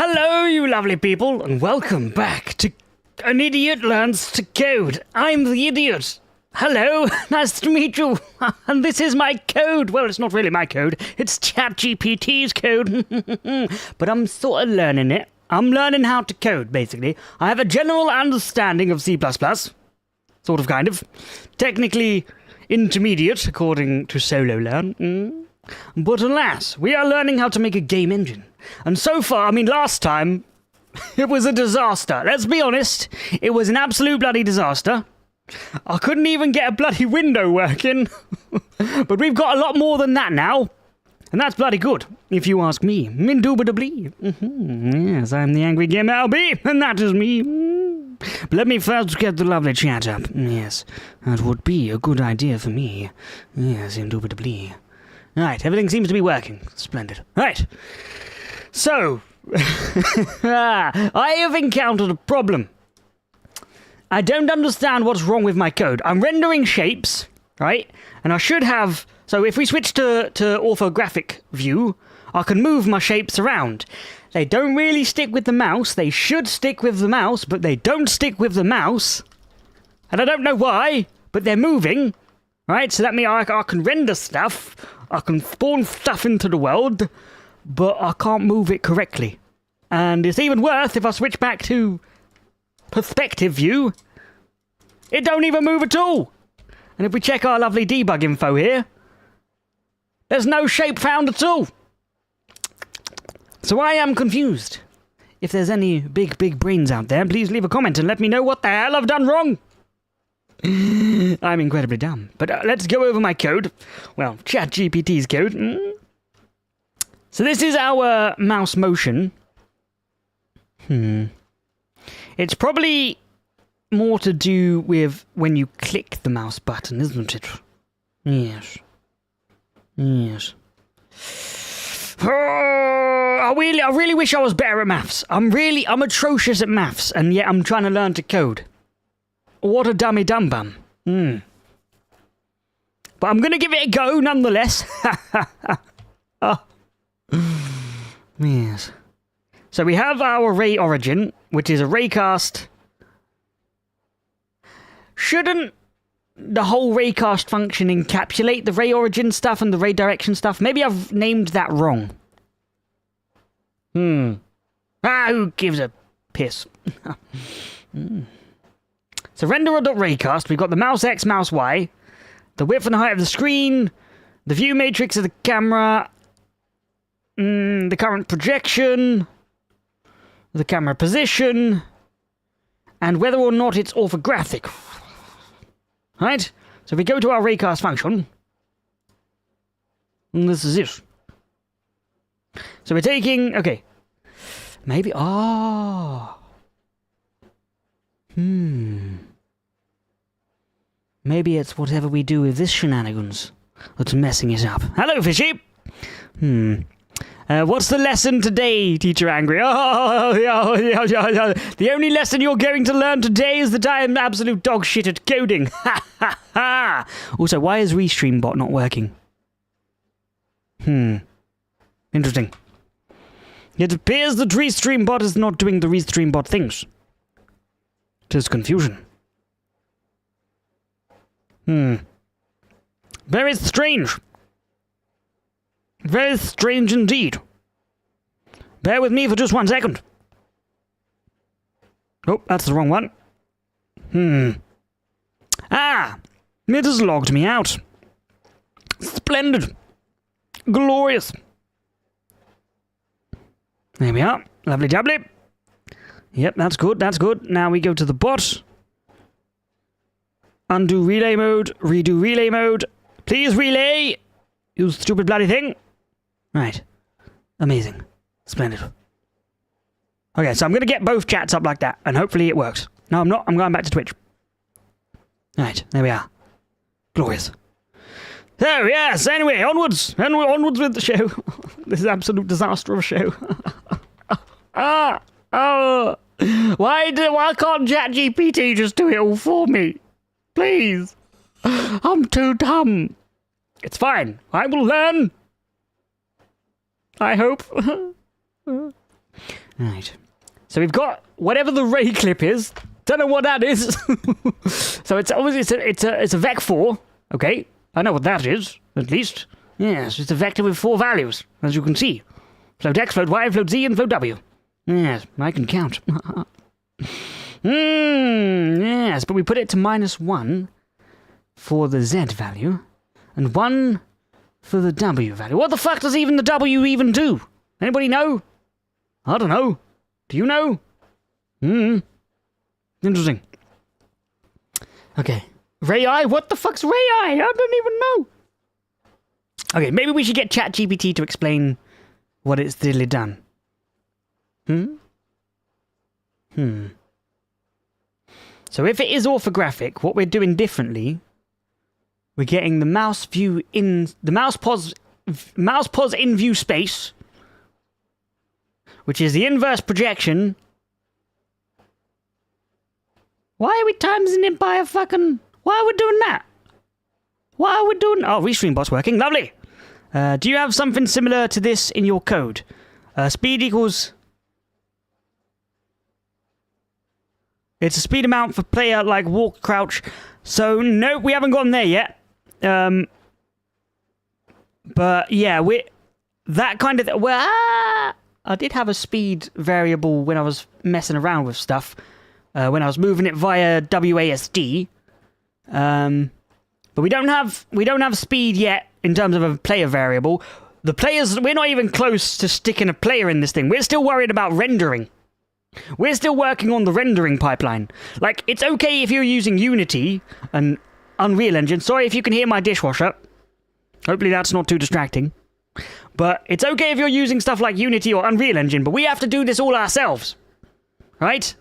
Hello, you lovely people, and welcome back to An Idiot Learns to Code. I'm the idiot. Hello, nice to meet you. And this is my code. Well, it's not really my code. It's ChatGPT's code. But I'm sort of learning it. I'm learning how to code, basically. I have a general understanding of C++. Sort of, kind of. Technically intermediate, according to SoloLearn. But alas, we are learning how to make a game engine. And so far, last time, it was a disaster. Let's be honest, it was an absolute bloody disaster. I couldn't even get a bloody window working. But we've got a lot more than that now. And that's bloody good, if you ask me. Indubitably. Yes, I'm the Angry Gamer LB, and that is me. But let me first get the lovely chat up. Yes, that would be a good idea for me. Yes, indubitably. Right, everything seems to be working. Splendid. Right. So, I have encountered a problem. I don't understand what's wrong with my code. I'm rendering shapes, right? And I should have... So if we switch to orthographic view, I can move my shapes around. They don't really stick with the mouse. They should stick with the mouse, but they don't stick with the mouse. And I don't know why, but they're moving, right? So that means I can render stuff. I can spawn stuff into the world, but I can't move it correctly. And it's even worse if I switch back to perspective view. It don't even move at all. And if we check our lovely debug info here, there's no shape found at all. So I am confused. If there's any big brains out there, please leave a comment and let me know what the hell I've done wrong. I'm incredibly dumb. But let's go over my code. Well, ChatGPT's code. So this is our mouse motion. It's probably more to do with when you click the mouse button, isn't it? Yes. Yes. I really wish I was better at maths. I'm atrocious at maths, and yet I'm trying to learn to code. What a dummy dum bum. But I'm gonna give it a go nonetheless. Oh. Yes. So we have our ray origin, which is a raycast. Shouldn't the whole raycast function encapsulate the ray origin stuff and the ray direction stuff? Maybe I've named that wrong. Who gives a piss? So renderer.raycast, we've got the mouse X, mouse Y, the width and the height of the screen, the view matrix of the camera, the current projection, the camera position, and whether or not it's orthographic. Right? So if we go to our raycast function, and this is it. So we're taking... Okay. Maybe... Maybe it's whatever we do with this shenanigans that's messing it up. Hello, Fishy! What's the lesson today, Teacher Angry? The only lesson you're going to learn today is that I am absolute dog shit at coding. Ha ha ha! Also, why is ReStreamBot not working? Interesting. It appears that ReStreamBot is not doing the ReStreamBot things. Tis confusion. Very strange. Very strange indeed. Bear with me for just 1 second. Oh, that's the wrong one. It has logged me out. Splendid. Glorious. There we are. Lovely jubbly. Yep, that's good, that's good. Now we go to the bot. Undo relay mode, redo relay mode. Please relay! You stupid bloody thing. Right. Amazing. Splendid. Okay, so I'm going to get both chats up like that, and hopefully it works. No, I'm not. I'm going back to Twitch. Right, there we are. Glorious. So, yes, anyway, onwards. Onwards with the show. This is absolute disaster of a show. Why can't ChatGPT just do it all for me? Please. I'm too dumb. It's fine. I will learn. I hope. Right. So we've got whatever the ray clip is. Don't know what that is. So it's obviously it's a vec4. Okay, I know what that is at least. Yes, it's a vector with 4 values, as you can see. Float x, float y, float z, and float w. Yes, I can count. Yes, but we put it to -1 for the z value, and 1 for the w value. What the fuck does even the w even do? Anybody know? I don't know. Do you know? Interesting. Okay. Ray I? What the fuck's Ray I? I don't even know. Okay, maybe we should get ChatGPT to explain what it's really done. So if it is orthographic, what we're doing differently, we're getting the mouse view in the mouse pos in view space, which is the inverse projection. Why are we timesing it by a fucking... Why are we doing that? Why are we doing... Oh, Restream bot's working. Lovely. Do you have something similar to this in your code? Speed equals... It's a speed amount for player like walk, crouch. So, no, we haven't gotten there yet. But, yeah, that kind of... Well, I did have a speed variable when I was messing around with stuff. When I was moving it via WASD. But we don't have speed yet in terms of a player variable. The players, we're not even close to sticking a player in this thing. We're still worried about rendering. We're still working on the rendering pipeline. Like, it's okay if you're using Unity and Unreal Engine. Sorry if you can hear my dishwasher. Hopefully that's not too distracting. But it's okay if you're using stuff like Unity or Unreal Engine, but we have to do this all ourselves. Right?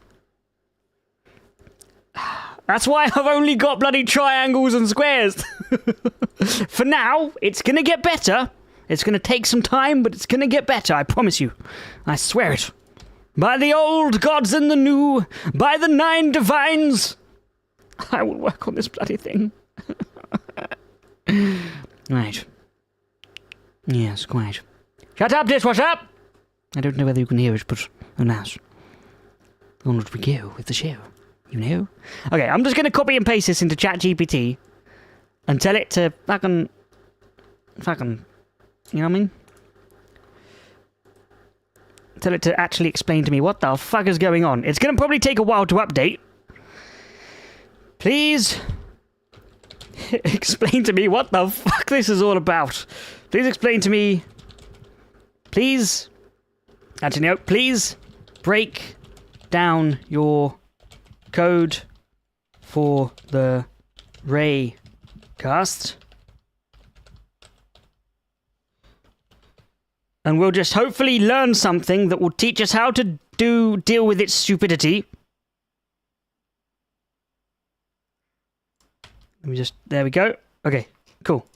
That's why I've only got bloody triangles and squares. For now, it's gonna get better. It's gonna take some time, but it's gonna get better, I promise you. I swear it. By the old gods and the new, by the 9 divines, I will work on this bloody thing. Right. Yes, quite. Shut up, dishwasher! I don't know whether you can hear it, but alas. Onward we go with the show. You know? Okay, I'm just going to copy and paste this into ChatGPT and tell it to fucking, you know what I mean? Tell it to actually explain to me what the fuck is going on. It's going to probably take a while to update. Please explain to me what the fuck this is all about. Please explain to me. Please. Actually, no. Please break down your code for the Raycast. And we'll just hopefully learn something that will teach us how to deal with its stupidity. There we go. Okay, cool.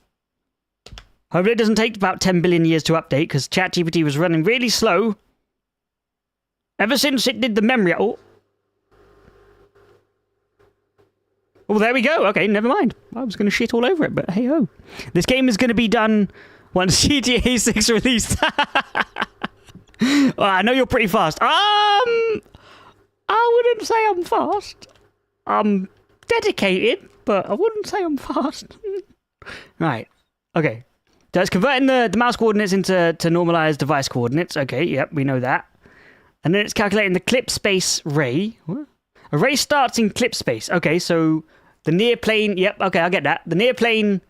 Hopefully it doesn't take about 10 billion years to update, because ChatGPT was running really slow. Ever since it did the memory... Oh, there we go. Okay, never mind. I was going to shit all over it, but hey-ho. This game is going to be done once GTA 6 released. Well, I know you're pretty fast. I wouldn't say I'm fast. I'm dedicated, but I wouldn't say I'm fast. Right. Okay. So it's converting the mouse coordinates into normalized device coordinates. Okay, yep, we know that. And then it's calculating the clip space ray. What? A ray starts in clip space. Okay, so the near plane... Yep, okay, I get that. The near plane,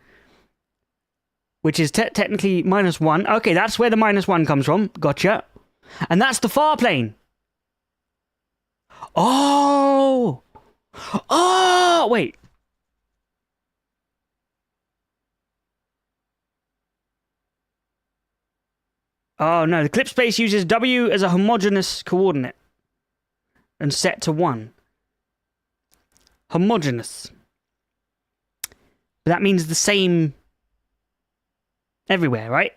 which is technically -1. Okay, that's where the -1 comes from. Gotcha. And that's the far plane. Oh! Oh! Wait. Oh, no. The clip space uses W as a homogeneous coordinate and set to 1. Homogeneous. But that means the same everywhere, right?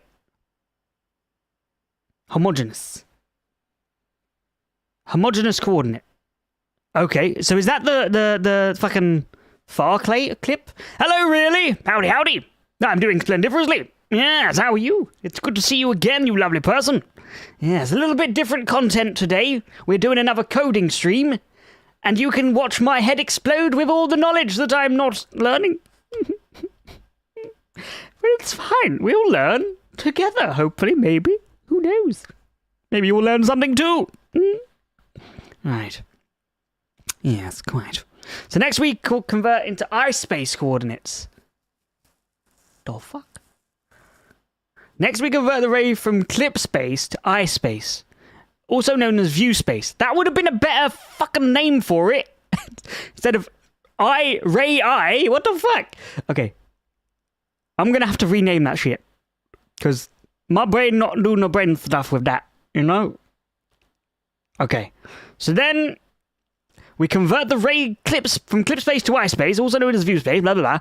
Homogeneous. Homogeneous coordinate. Okay, so is that the fucking far clip? Hello, really? Howdy. I'm doing splendiferously. Yes, how are you? It's good to see you again, you lovely person. Yes, a little bit different content today. We're doing another coding stream, and you can watch my head explode with all the knowledge that I'm not learning. But it's fine. We'll learn together, hopefully, maybe. Who knows? Maybe you'll learn something too. Right. Yes, quite. So next week we'll convert into iSpace coordinates. The fuck? Next we convert the ray from clip space to iSpace, also known as view space. That would have been a better fucking name for it. Instead of ray I. What the fuck? Okay. I'm gonna have to rename that shit. Because my brain not doing no brain stuff with that, you know? Okay. So then we convert the ray clips from clip space to iSpace, also known as view space, blah, blah, blah.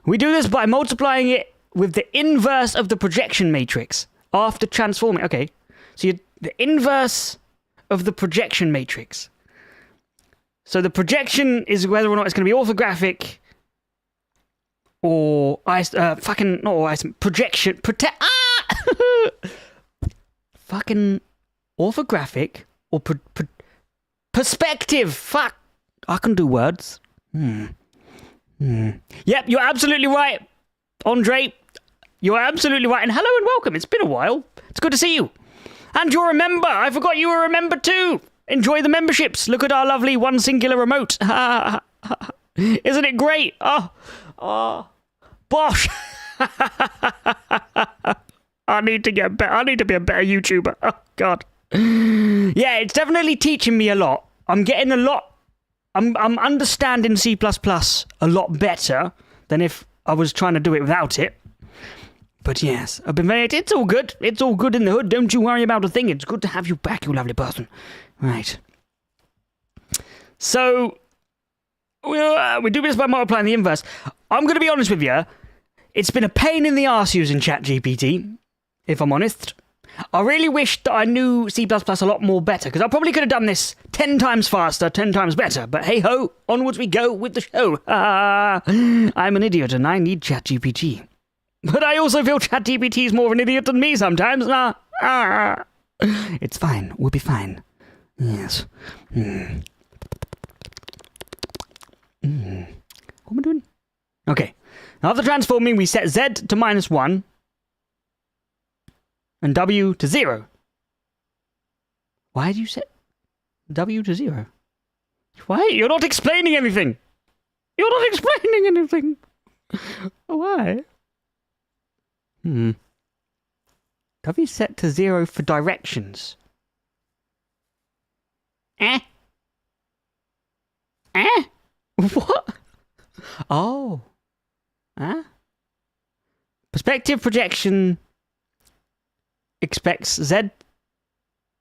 We do this by multiplying it with the inverse of the projection matrix after transforming. Okay. So the inverse of the projection matrix. So the projection is whether or not it's going to be orthographic or projection. Fucking orthographic or perspective. Fuck. I can do words. Yep, you're absolutely right, Andre. You're absolutely right. And hello and welcome. It's been a while. It's good to see you. And you're a member. I forgot you were a member too. Enjoy the memberships. Look at our lovely one singular remote. Isn't it great? Oh, bosh. I need to get better. I need to be a better YouTuber. Oh, God. Yeah, it's definitely teaching me a lot. I'm getting a lot. I'm understanding C++ a lot better than if I was trying to do it without it. But yes, I've been it's all good. It's all good in the hood. Don't you worry about a thing. It's good to have you back, you lovely person. Right. So, we do this by multiplying the inverse. I'm going to be honest with you. It's been a pain in the arse using ChatGPT, if I'm honest. I really wish that I knew C++ a lot more better, because I probably could have done this 10 times faster, 10 times better. But hey-ho, onwards we go with the show. I'm an idiot and I need ChatGPT. But I also feel ChatGPT is more of an idiot than me sometimes. It's fine. We'll be fine. Yes. What am I doing? Okay. Now after transforming, we set Z to -1 and W to 0. Why did you set W to 0? Why? You're not explaining anything. You're not explaining anything. Why? W set to 0 for directions. What? Oh. Perspective projection expects Z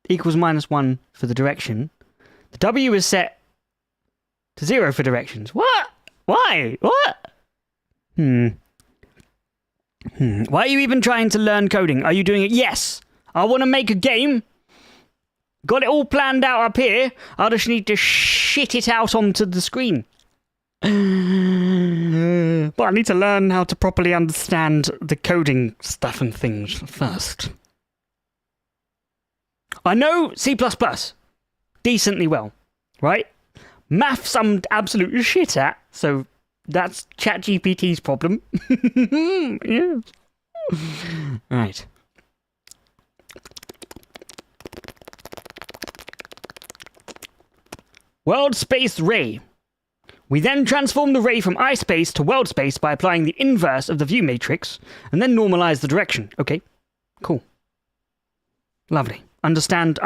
equals -1 for the direction. The W is set to 0 for directions. What? Why? What? Why are you even trying to learn coding? Are you doing it? Yes. I want to make a game. Got it all planned out up here. I just need to shit it out onto the screen. But I need to learn how to properly understand the coding stuff and things first. I know C++ decently well, right? Maths I'm absolute shit at, so that's ChatGPT's problem. Yeah. Right. World space ray. We then transform the ray from iSpace to world space by applying the inverse of the view matrix, and then normalize the direction. Okay, cool. Lovely. Understand?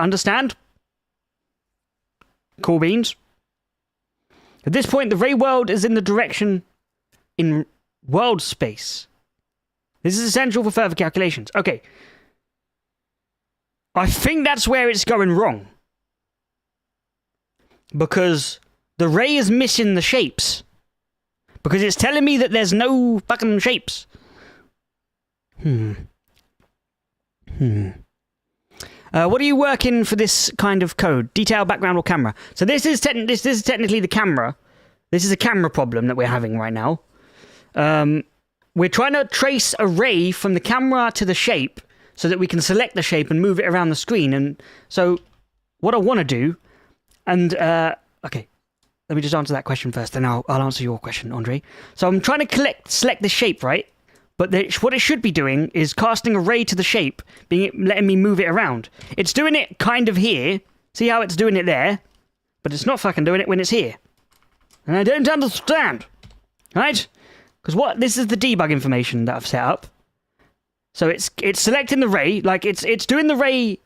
Cool beans. At this point, the ray world is in the direction in world space. This is essential for further calculations. Okay. I think that's where it's going wrong. Because the ray is missing the shapes. Because it's telling me that there's no fucking shapes. What are you working for this kind of code? Detail, background, or camera? So this is technically the camera. This is a camera problem that we're having right now. We're trying to trace a ray from the camera to the shape so that we can select the shape and move it around the screen. And so what I want to do, and okay, let me just answer that question first, then I'll answer your question, Andre. So I'm trying to select the shape, right? But what it should be doing is casting a ray to the shape, letting me move it around. It's doing it kind of here. See how it's doing it there? But it's not fucking doing it when it's here. And I don't understand. Right? Because this is the debug information that I've set up. So it's selecting the ray, like it's doing the ray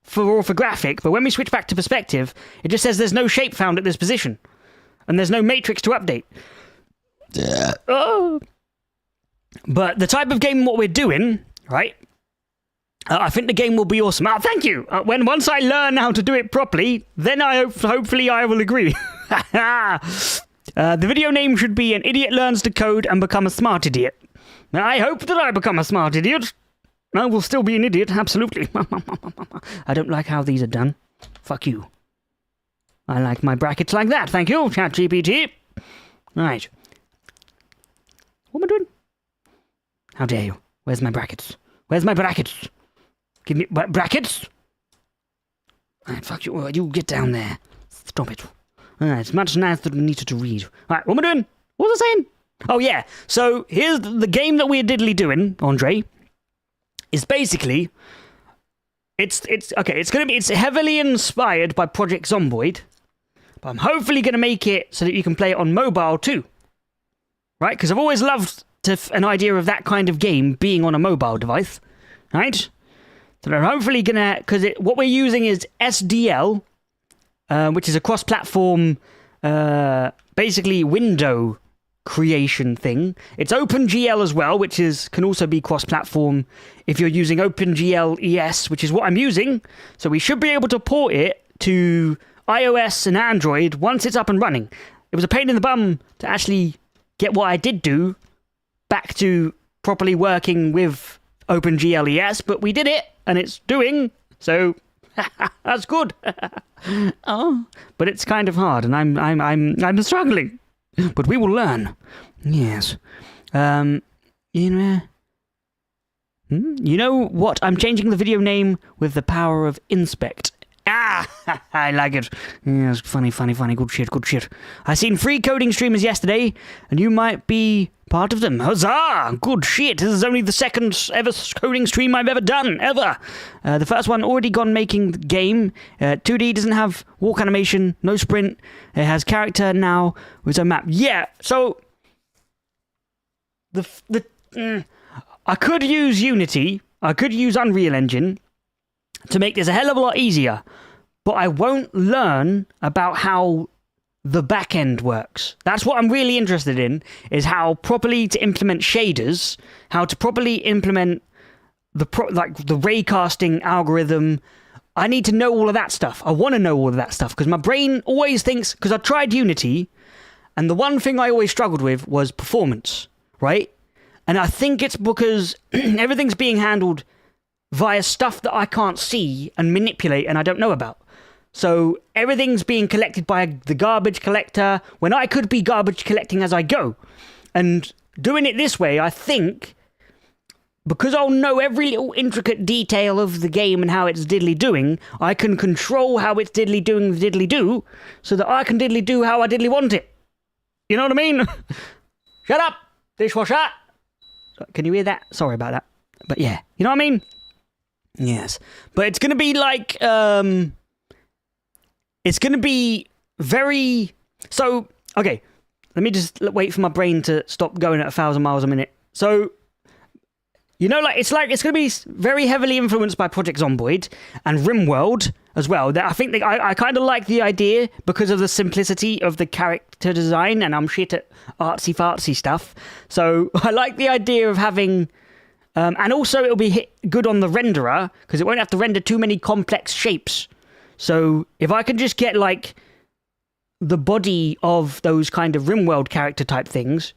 for orthographic, but when we switch back to perspective, it just says there's no shape found at this position. And there's no matrix to update. Yeah. Oh. But the type of game what we're doing, right? I think the game will be awesome. Oh, thank you. Once I learn how to do it properly, then hopefully I will agree. The video name should be An Idiot Learns to Code and Become a Smart Idiot. I hope that I become a smart idiot. I will still be an idiot, absolutely. I don't like how these are done. Fuck you. I like my brackets like that, thank you, ChatGPT. Right. What am I doing? How dare you? Where's my brackets? Where's my brackets? Give me brackets? Right, fuck you. You get down there. Stop it. It's much nicer than needed to read. Right, what am I doing? What was I saying? Oh yeah. So here's the game that we're diddly doing, Andre. Is basically it's heavily inspired by Project Zomboid, but I'm hopefully gonna make it so that you can play it on mobile too. Right? Because I've always loved an idea of that kind of game being on a mobile device. Right? So I'm hopefully gonna, because what we're using is SDL, which is a cross-platform, basically window creation thing. It's OpenGL as well, which can also be cross-platform if you're using OpenGL ES, which is what I'm using. So we should be able to port it to iOS and Android once it's up and running. It was a pain in the bum to actually get what I did do back to properly working with OpenGL ES, but we did it, and it's doing, so that's good. Oh, but it's kind of hard, and I'm struggling. But we will learn. Yes. You know what? I'm changing the video name with the power of inspect. Ah, I like it. Yes, funny. Good shit. I seen 3 coding streamers yesterday, and you might be part of them. Huzzah! Good shit. This is only the second ever coding stream I've ever done, ever. The first one already gone making the game. 2D doesn't have walk animation, no sprint. It has character now with a map. Yeah, so I could use Unity. I could use Unreal Engine to make this a hell of a lot easier, but I won't learn about how the back end works. That's what I'm really interested in, is how properly to implement shaders, how to properly implement the raycasting algorithm. I need to know all of that stuff. I want to know all of that stuff, because my brain always thinks, because I tried Unity, and the one thing I always struggled with was performance, right? And I think it's because everything's being handled via stuff that I can't see and manipulate and I don't know about. So everything's being collected by the garbage collector when I could be garbage collecting as I go. And doing it this way, I think, because I'll know every little intricate detail of the game and how it's diddly doing, I can control how it's diddly doing the diddly do, so that I can diddly do how I diddly want it. You know what I mean? Shut up, dishwasher! Can you hear that? Sorry about that. But yeah, you know what I mean? Yes. But it's going to be like, it's going to be very... So, okay, let me just wait for my brain to stop going at 1,000 miles a minute. So, you know, it's going to be very heavily influenced by Project Zomboid and RimWorld as well. I think I kind of like the idea because of the simplicity of the character design, and I'm shit at artsy-fartsy stuff. So, I like the idea of having... and also it'll be good on the renderer, because it won't have to render too many complex shapes. So if I can just get, like, the body of those kind of RimWorld character type things,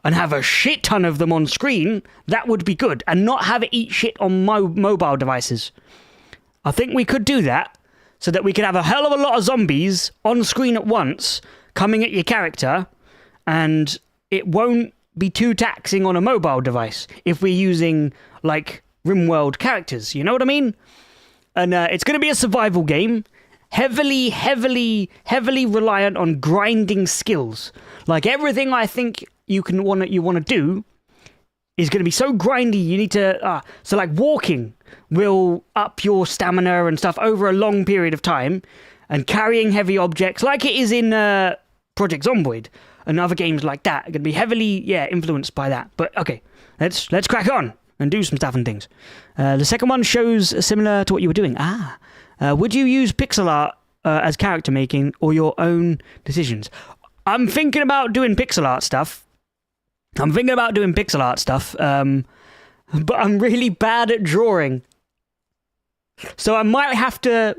and have a shit ton of them on screen, that would be good. And not have it eat shit on mobile devices. I think we could do that, so that we could have a hell of a lot of zombies on screen at once, coming at your character, and it won't be too taxing on a mobile device if we're using, like, RimWorld characters. You know what I mean? And it's going to be a survival game, heavily reliant on grinding skills. Like everything I think you want to do is going to be so grindy. You need to so like walking will up your stamina and stuff over a long period of time, and carrying heavy objects like it is in Project Zomboid and other games like that are going to be heavily influenced by that. But okay, let's crack on and do some stuff and things. The second one shows similar to what you were doing. Would you use pixel art as character making or your own decisions? I'm thinking about doing pixel art stuff. But I'm really bad at drawing. So I might have to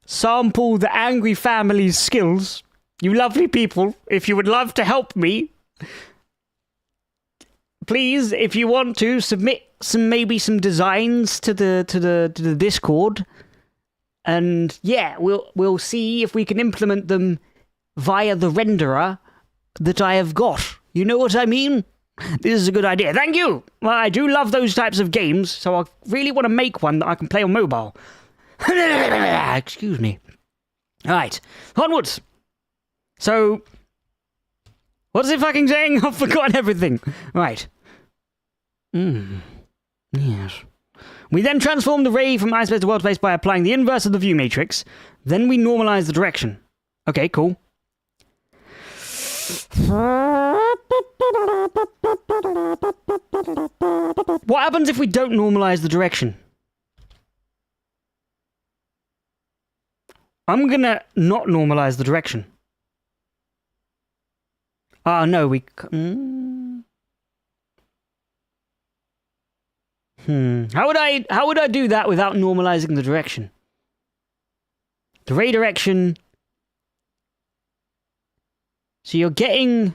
sample the Angry Family's skills. You lovely people, if you would love to help me, please, if you want to, submit some designs to the Discord, and we'll see if we can implement them via the renderer that I have got. You know what I mean? This is a good idea. Thank you. Well, I do love those types of games, so I really want to make one that I can play on mobile. Excuse me. All right, onwards. So, what is it fucking saying? I've forgotten everything. Right. Yes. We then transform the ray from iSpace to world space by applying the inverse of the view matrix. Then we normalize the direction. Okay, cool. What happens if we don't normalize the direction? I'm gonna not normalize the direction. No, we... How would I do that without normalizing the direction? The ray direction... So you're getting...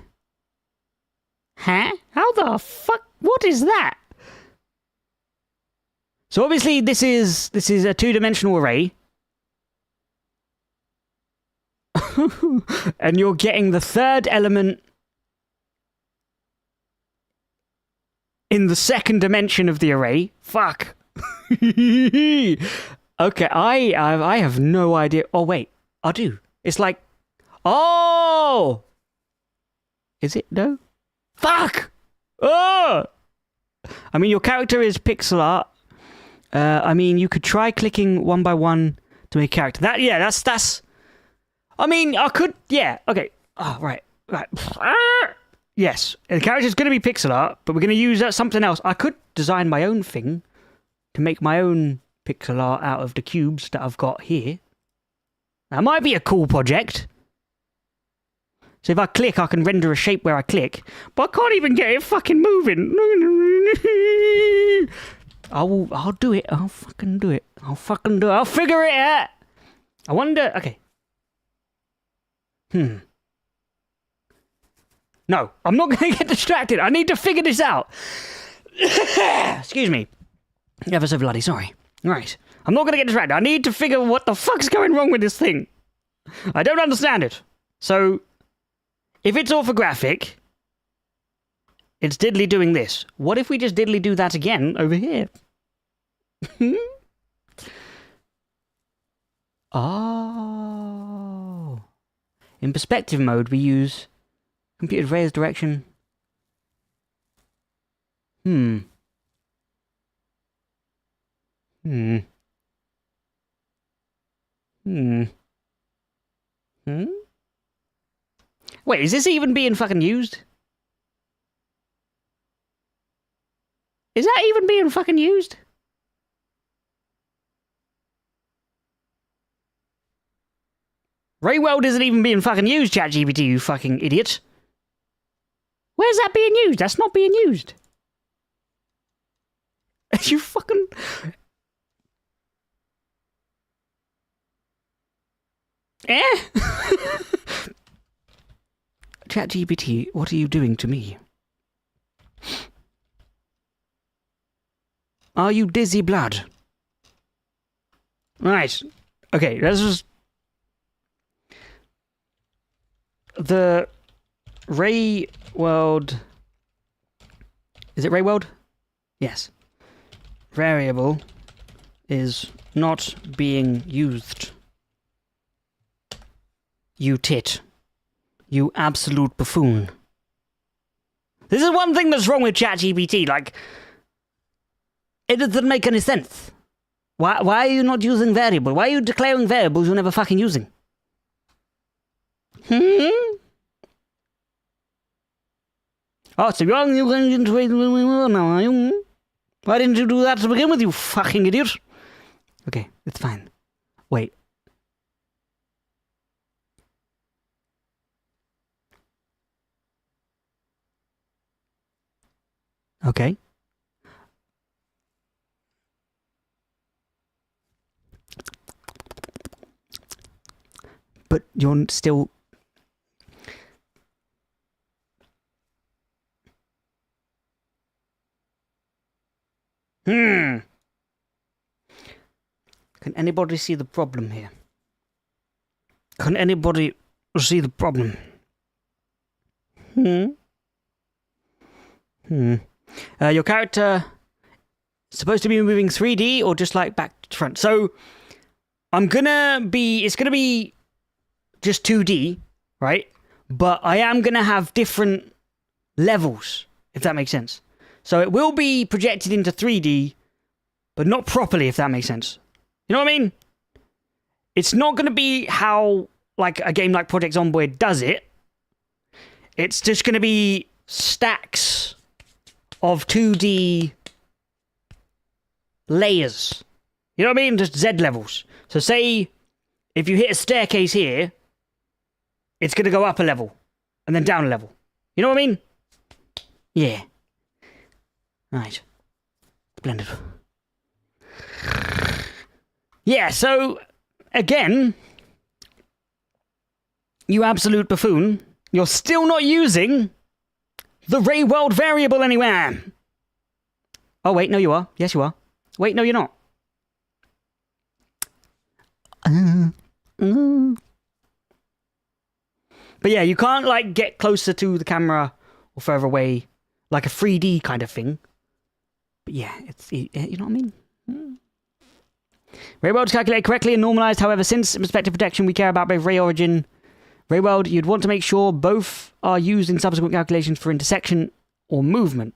Huh? How the fuck? What is that? So obviously this is a two-dimensional array. And you're getting the third element in the second dimension of the array. Fuck. Okay, I have no idea. Oh wait, I do. It's like, oh, is it? No. Fuck. Oh. I mean, your character is pixel art. I mean, you could try clicking one by one to make a character. That's. I mean, I could. Yeah. Okay. Oh, right. Yes, the character's going to be pixel art, but we're going to use something else. I could design my own thing to make my own pixel art out of the cubes that I've got here. That might be a cool project. So if I click, I can render a shape where I click, but I can't even get it fucking moving. I'll do it. I'll fucking do it. I'll figure it out. I wonder. Okay. No, I'm not going to get distracted. I need to figure this out. Excuse me. Ever so bloody sorry. Right. I'm not going to get distracted. I need to figure what the fuck's going wrong with this thing. I don't understand it. So, if it's orthographic, it's diddly doing this. What if we just diddly do that again over here? Oh. In perspective mode, we use computed ray as direction. Wait, is this even being fucking used? Is that even being fucking used? RayWorld isn't even being fucking used, ChatGPT, you fucking idiot. Where's that being used? That's not being used. You fucking... ChatGPT, what are you doing to me? Are you dizzy blood? Right. Okay, let's just... The RayWorld... Is it RayWorld? Yes. Variable is not being used. You tit. You absolute buffoon. This is one thing that's wrong with ChatGPT, like, it doesn't make any sense. Why are you not using variable? Why are you declaring variables you're never fucking using? Oh, so you're going to now, are you? Why didn't you do that to begin with, you fucking idiot? Okay, it's fine. Wait. Okay. But you're still... Can anybody see the problem here? Can anybody see the problem? Your character supposed to be moving 3D or just like back to front? So it's gonna be just 2D, right? But I am gonna have different levels, if that makes sense. So it will be projected into 3D, but not properly, if that makes sense. You know what I mean? It's not gonna be how like a game like Project Zomboid does it. It's just gonna be stacks of 2D layers. You know what I mean? Just Z levels. So say if you hit a staircase here, it's going to go up a level and then down a level. You know what I mean? Yeah. Right. Splendid. Yeah, so again, you absolute buffoon, you're still not using the Ray World variable anywhere. Oh, wait, no, you are. Yes, you are. Wait, no, you're not. But yeah, you can't, like, get closer to the camera or further away, like a 3D kind of thing. But yeah, you know what I mean? Ray World is calculated correctly and normalized. However, since perspective protection, we care about both ray origin Ray World, you'd want to make sure both are used in subsequent calculations for intersection or movement.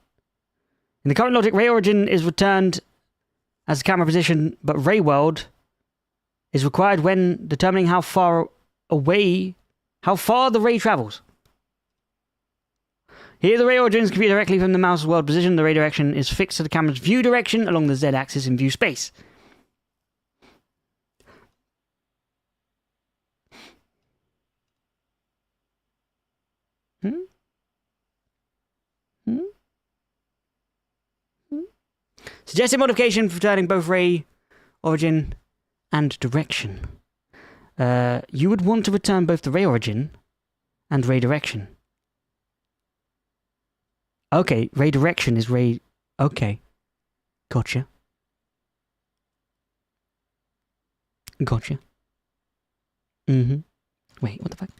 In the current logic, ray origin is returned as a camera position, but ray world is required when determining how far the ray travels. Here, the ray origins can be directly from the mouse's world position. The ray direction is fixed to the camera's view direction along the Z-axis in view space. Suggested modification for turning both ray origin and direction. You would want to return both the ray origin and ray direction. Okay, ray direction is ray... Okay. Gotcha. Gotcha. Wait, what the fuck?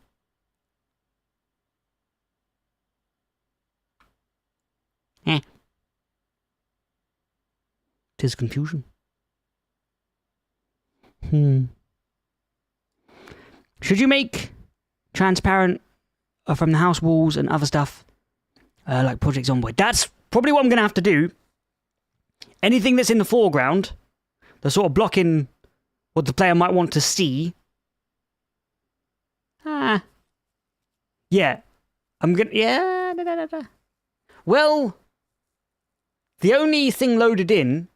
Tis confusion. Should you make transparent from the house walls and other stuff, like Project Zomboid? That's probably what I'm going to have to do. Anything that's in the foreground, that's sort of blocking what the player might want to see. Yeah. I'm going to... Yeah. Well, the only thing loaded in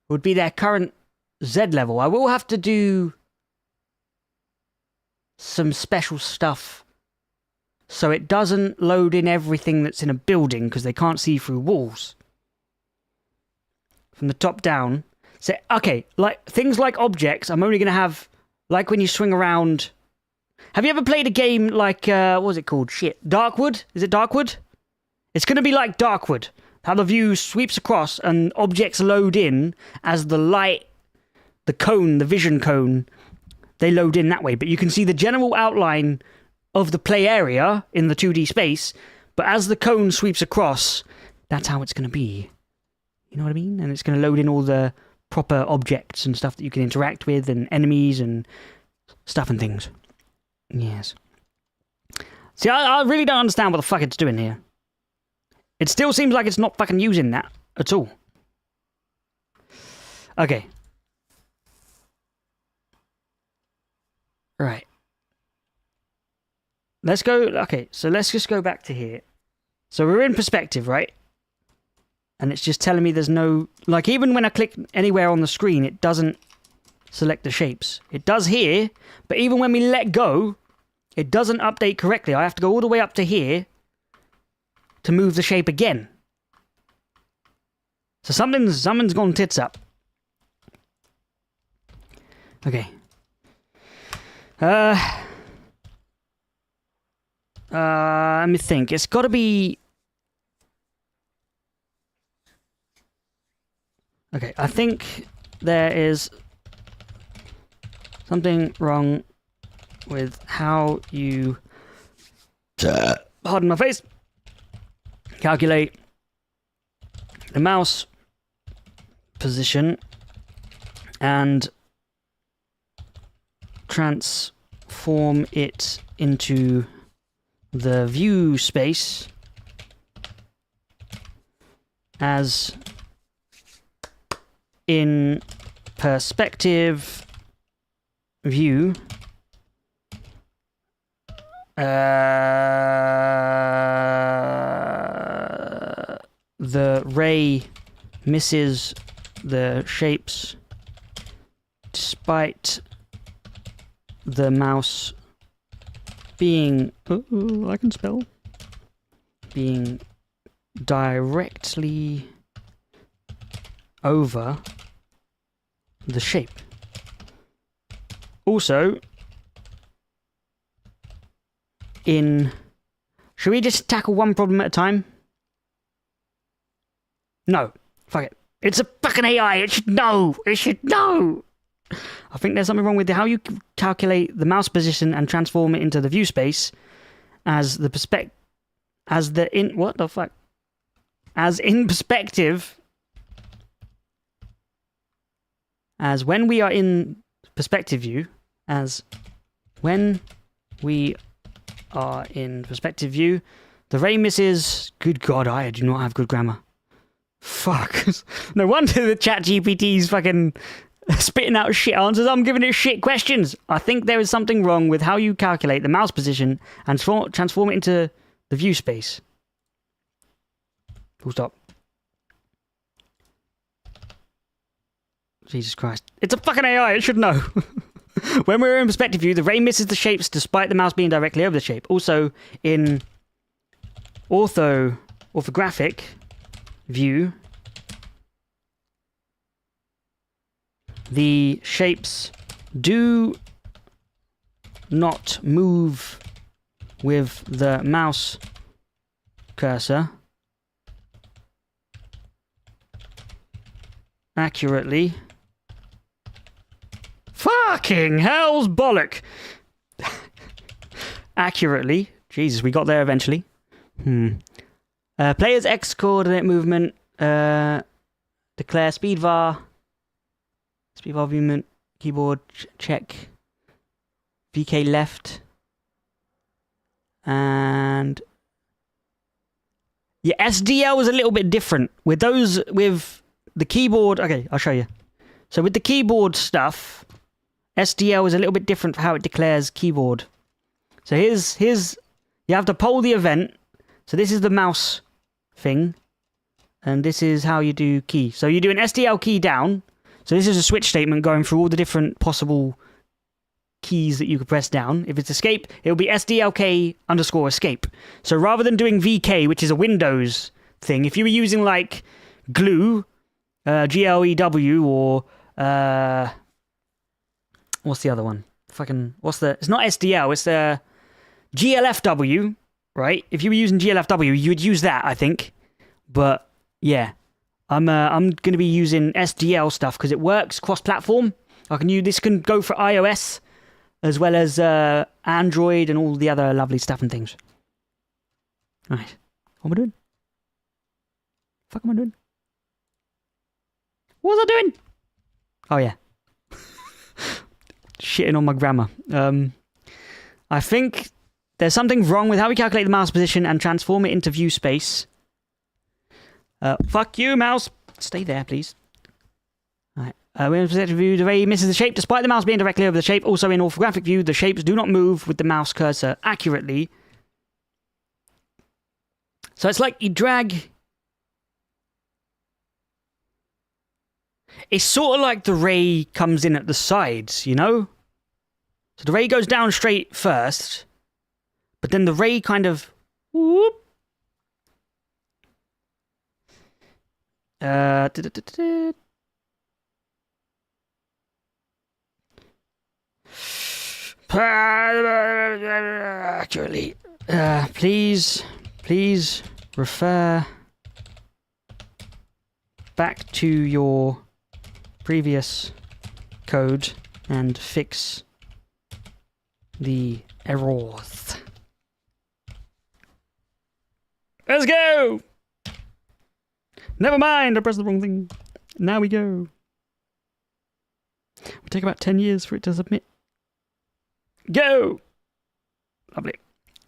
would be their current Z level. I will have to do some special stuff so it doesn't load in everything that's in a building because they can't see through walls. From the top down. So, okay, like things like objects, I'm only going to have, like when you swing around. Have you ever played a game like, what was it called? Shit. Darkwood? Is it Darkwood? It's going to be like Darkwood. How the view sweeps across and objects load in as the light, the cone, the vision cone, they load in that way. But you can see the general outline of the play area in the 2D space. But as the cone sweeps across, that's how it's going to be. You know what I mean? And it's going to load in all the proper objects and stuff that you can interact with, and enemies and stuff and things. Yes. See, I really don't understand what the fuck it's doing here. It still seems like it's not fucking using that at all. Okay. Right. Let's go. Okay, so let's just go back to here. So we're in perspective, right? And it's just telling me there's no... Like, even when I click anywhere on the screen, it doesn't select the shapes. It does here, but even when we let go, it doesn't update correctly. I have to go all the way up to here to move the shape again. So something's gone tits up. Okay. Let me think. It's got to be... Okay, I think there is something wrong with how you... Pardon my face. Calculate the mouse position and transform it into the view space as in perspective view. The ray misses the shapes despite the mouse being... Oh, I can spell. Being directly over the shape. Also, should we just tackle one problem at a time? No. Fuck it. It's a fucking AI. It should know. It should know. I think there's something wrong with how you calculate the mouse position and transform it into the view space as the what the fuck? As in perspective. As when we are in perspective view. As when we are in perspective view. The ray misses... Good God, I do not have good grammar. Fuck. No wonder the chat GPT's fucking spitting out shit answers. I'm giving it shit questions. I think there is something wrong with how you calculate the mouse position and transform it into the view space. Full stop. Jesus Christ. It's a fucking AI. It should know. When we're in perspective view, the ray misses the shapes despite the mouse being directly over the shape. Also, in orthographic view, the shapes do not move with the mouse cursor accurately. Fucking hell's bollock! Accurately. Jesus, we got there eventually. Player's X coordinate movement. Declare speed var. Speed var movement. Keyboard check. VK left. And... yeah, SDL was a little bit different. With those, with the keyboard... Okay, I'll show you. So with the keyboard stuff, SDL is a little bit different for how it declares keyboard. So here's you have to poll the event. So this is the mouse thing. And this is how you do key. So you do an SDL key down. So this is a switch statement going through all the different possible keys that you could press down. If it's escape, it'll be SDLK _ escape. So rather than doing VK, which is a Windows thing, if you were using like glue, GLEW, or what's the other one? It's not SDL, it's the GLFW, right? If you were using GLFW, you would use that, I think. But yeah, I'm going to be using SDL stuff because it works cross-platform. This can go for iOS as well as Android and all the other lovely stuff and things. Right, what am I doing? Fuck am I doing? What was I doing? Oh yeah. Shitting on my grammar. I think there's something wrong with how we calculate the mouse position and transform it into view space. Fuck you, mouse. Stay there, please. Alright. When in perspective view, the ray misses the shape despite the mouse being directly over the shape. Also in orthographic view, the shapes do not move with the mouse cursor accurately. So it's like you drag... It's sort of like the ray comes in at the sides, you know? So the ray goes down straight first, but then the ray kind of... Whoop. Accurately. Please refer back to your previous code and fix the errors. Let's go! Never mind, I pressed the wrong thing. Now we go. It'll take about 10 years for it to submit. Go! Lovely.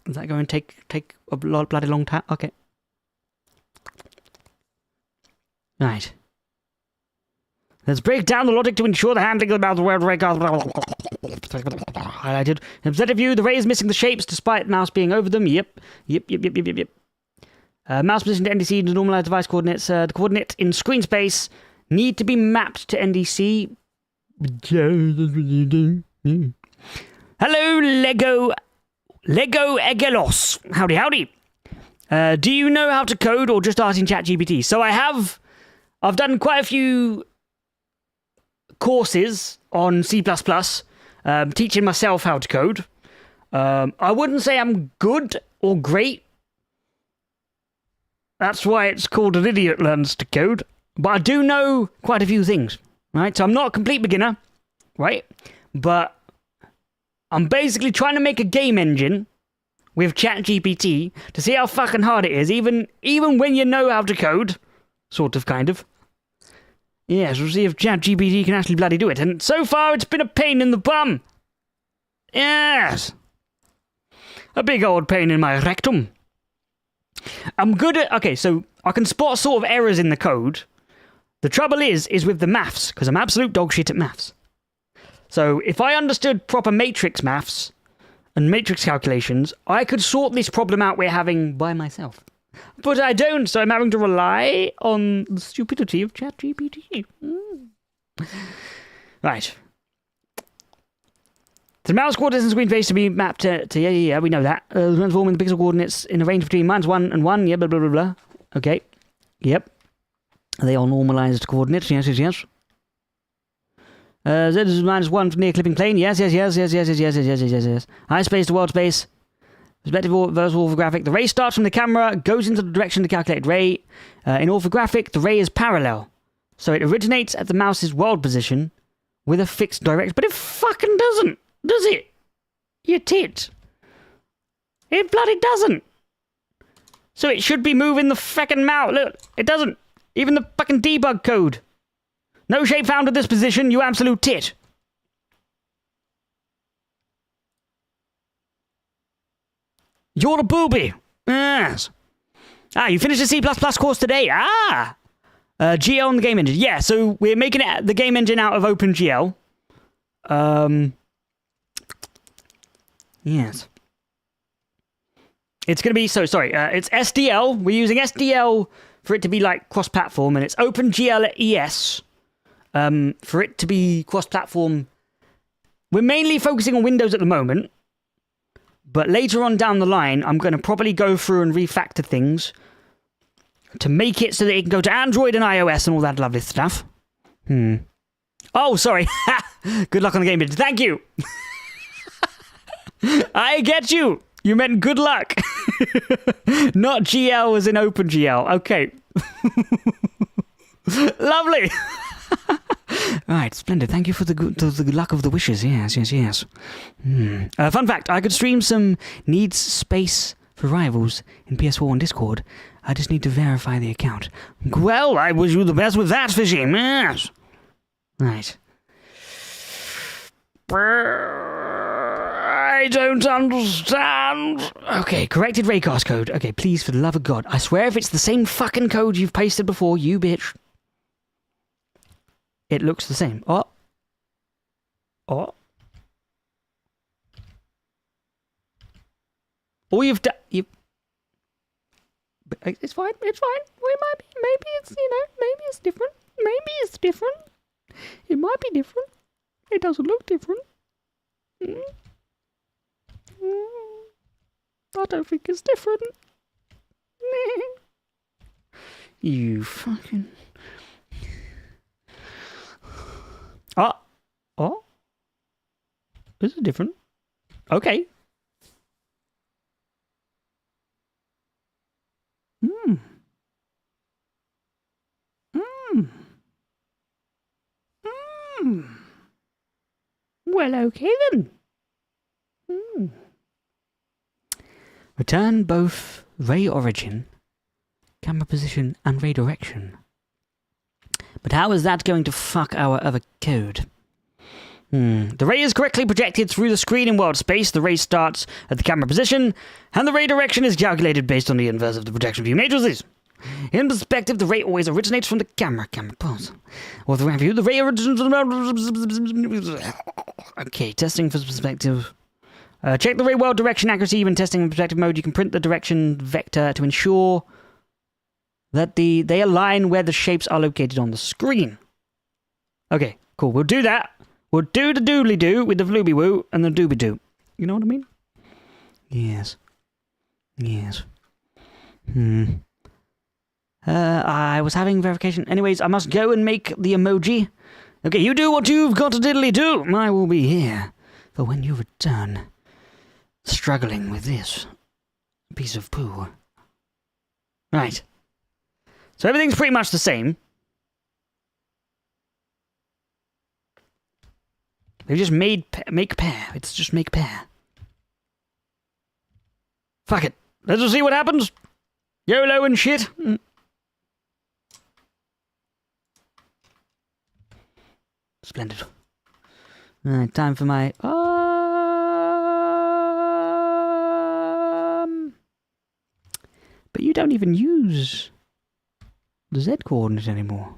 Is that going to take a bloody long time? Okay. Right. Let's break down the logic to ensure the handling of the word record. Highlighted. Instead of view, the ray is missing the shapes despite mouse being over them. Yep. Mouse position to NDC to normalize device coordinates. The coordinate in screen space need to be mapped to NDC. Hello, Lego Egelos. Howdy. Do you know how to code or just asking ChatGPT? So I've done quite a few courses on C++, teaching myself how to code. I wouldn't say I'm good or great. That's why it's called An Idiot Learns to Code. But I do know quite a few things, right? So I'm not a complete beginner, right? But I'm basically trying to make a game engine with ChatGPT to see how fucking hard it is, even when you know how to code. Sort of, kind of. Yes, we'll see if ChatGPT can actually bloody do it. And so far, it's been a pain in the bum. Yes. A big old pain in my rectum. I'm good at... Okay, so I can spot sort of errors in the code. The trouble is with the maths, because I'm absolute dog shit at maths. So if I understood proper matrix maths and matrix calculations, I could sort this problem out we're having by myself. But I don't, so I'm having to rely on the stupidity of ChatGPT. Right. The mouse coordinates and screen face to be mapped to yeah, we know that. Transforming the pixel coordinates in a range between -1 and 1, yeah, blah, blah, blah, blah. Okay. Yep. Are they all normalized coordinates? Yes. Z is -1 from near clipping plane. Yes. High space to world space. Perspective versus orthographic. The ray starts from the camera, goes into the direction of the calculated ray. In orthographic, the ray is parallel. So it originates at the mouse's world position with a fixed direction. But it fucking doesn't, does it? You tit. It bloody doesn't. So it should be moving the fucking mouse. Look, it doesn't. Even the fucking debug code. No shape found at this position, you absolute tit. You're a booby. Yes. You finished the C++ course today. GL on the game engine. Yeah, so we're making the game engine out of OpenGL. Yes. It's going to be, it's SDL. We're using SDL for it to be like cross-platform, and it's OpenGL ES for it to be cross-platform. We're mainly focusing on Windows at the moment. But later on down the line, I'm going to probably go through and refactor things to make it so that it can go to Android and iOS and all that lovely stuff. Oh, sorry. Good luck on the game. Thank you. I get you. You meant good luck. Not GL as in OpenGL. Okay. Lovely. Right, splendid. Thank you for the good luck of the wishes. Yes. Fun fact, I could stream some Needs Space for Rivals in PS4 on Discord. I just need to verify the account. Well, I wish you the best with that, Fishy. Yes. Right. I don't understand. Okay, corrected Raycast code. Okay, please, for the love of God. I swear if it's the same fucking code you've pasted before, you bitch. It looks the same. Oh. Oh. All you've done... It's fine, it's fine. Well, it might be, maybe it's, maybe it's different. Maybe it's different. It might be different. It doesn't look different. I don't think it's different. You fucking... Oh? Is it different? Okay. Well, okay then. Return both ray origin, camera position, and ray direction. But how is that going to fuck our other code? The ray is correctly projected through the screen in world space. The ray starts at the camera position, and the ray direction is calculated based on the inverse of the projection view matrices. In perspective, the ray always originates from the camera pose. Or the view, the ray originates from... Okay, testing for perspective. Check the ray world direction accuracy when testing in perspective mode. You can print the direction vector to ensure that they align where the shapes are located on the screen. Okay, cool. We'll do that. We'll do the doobly-doo with the flooby-woo and the dooby-doo. You know what I mean? Yes. I was having verification. Anyways, I must go and make the emoji. Okay, you do what you've got to diddly do. I will be here for when you return. Struggling with this piece of poo. Right. So everything's pretty much the same. They just make pair. It's just make pair. Fuck it. Let's just see what happens. YOLO and shit. Splendid. Alright, time for my... But you don't even use the Z coordinate anymore.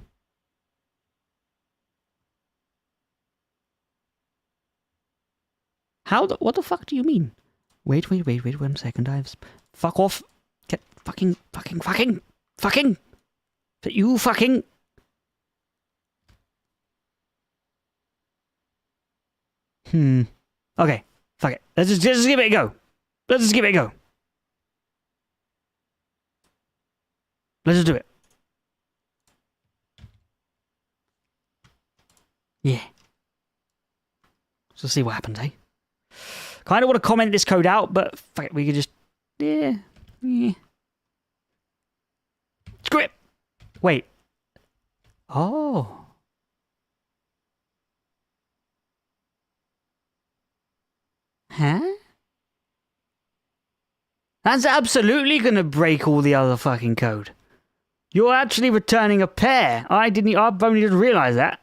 What the fuck do you mean? Wait 1 second. Fuck off. Get fucking. That you fucking. Okay. Fuck it. Let's just give it a go. Let's just do it. Yeah. So see what happens, eh? Kind of want to comment this code out, but fuck it, we could just... Yeah. Screw it! Wait. Oh. Huh? That's absolutely gonna break all the other fucking code. You're actually returning a pair. I've only just realised that.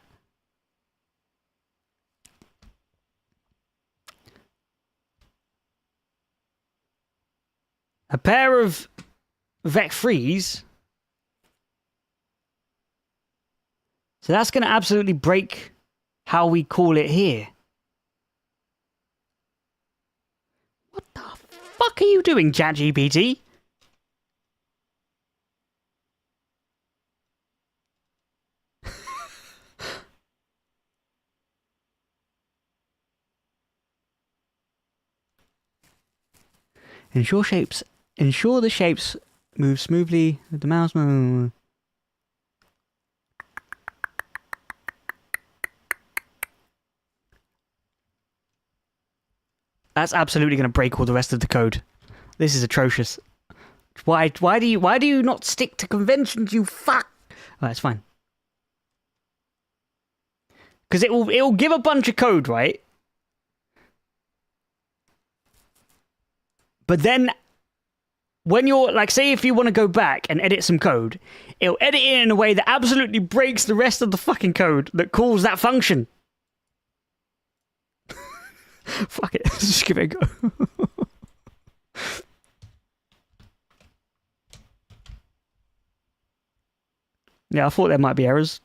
A pair of Vec3s. So that's going to absolutely break how we call it here. What the fuck are you doing, ChatGPT? Ensure the shapes move smoothly with the mouse. That's absolutely going to break all the rest of the code. This is atrocious. Why do you not stick to conventions, you fuck? Alright, it's fine. Because it will give a bunch of code, right? But then when you're, like, say if you want to go back and edit some code, it'll edit it in a way that absolutely breaks the rest of the fucking code that calls that function. Fuck it, let's just give it a go. Yeah, I thought there might be errors.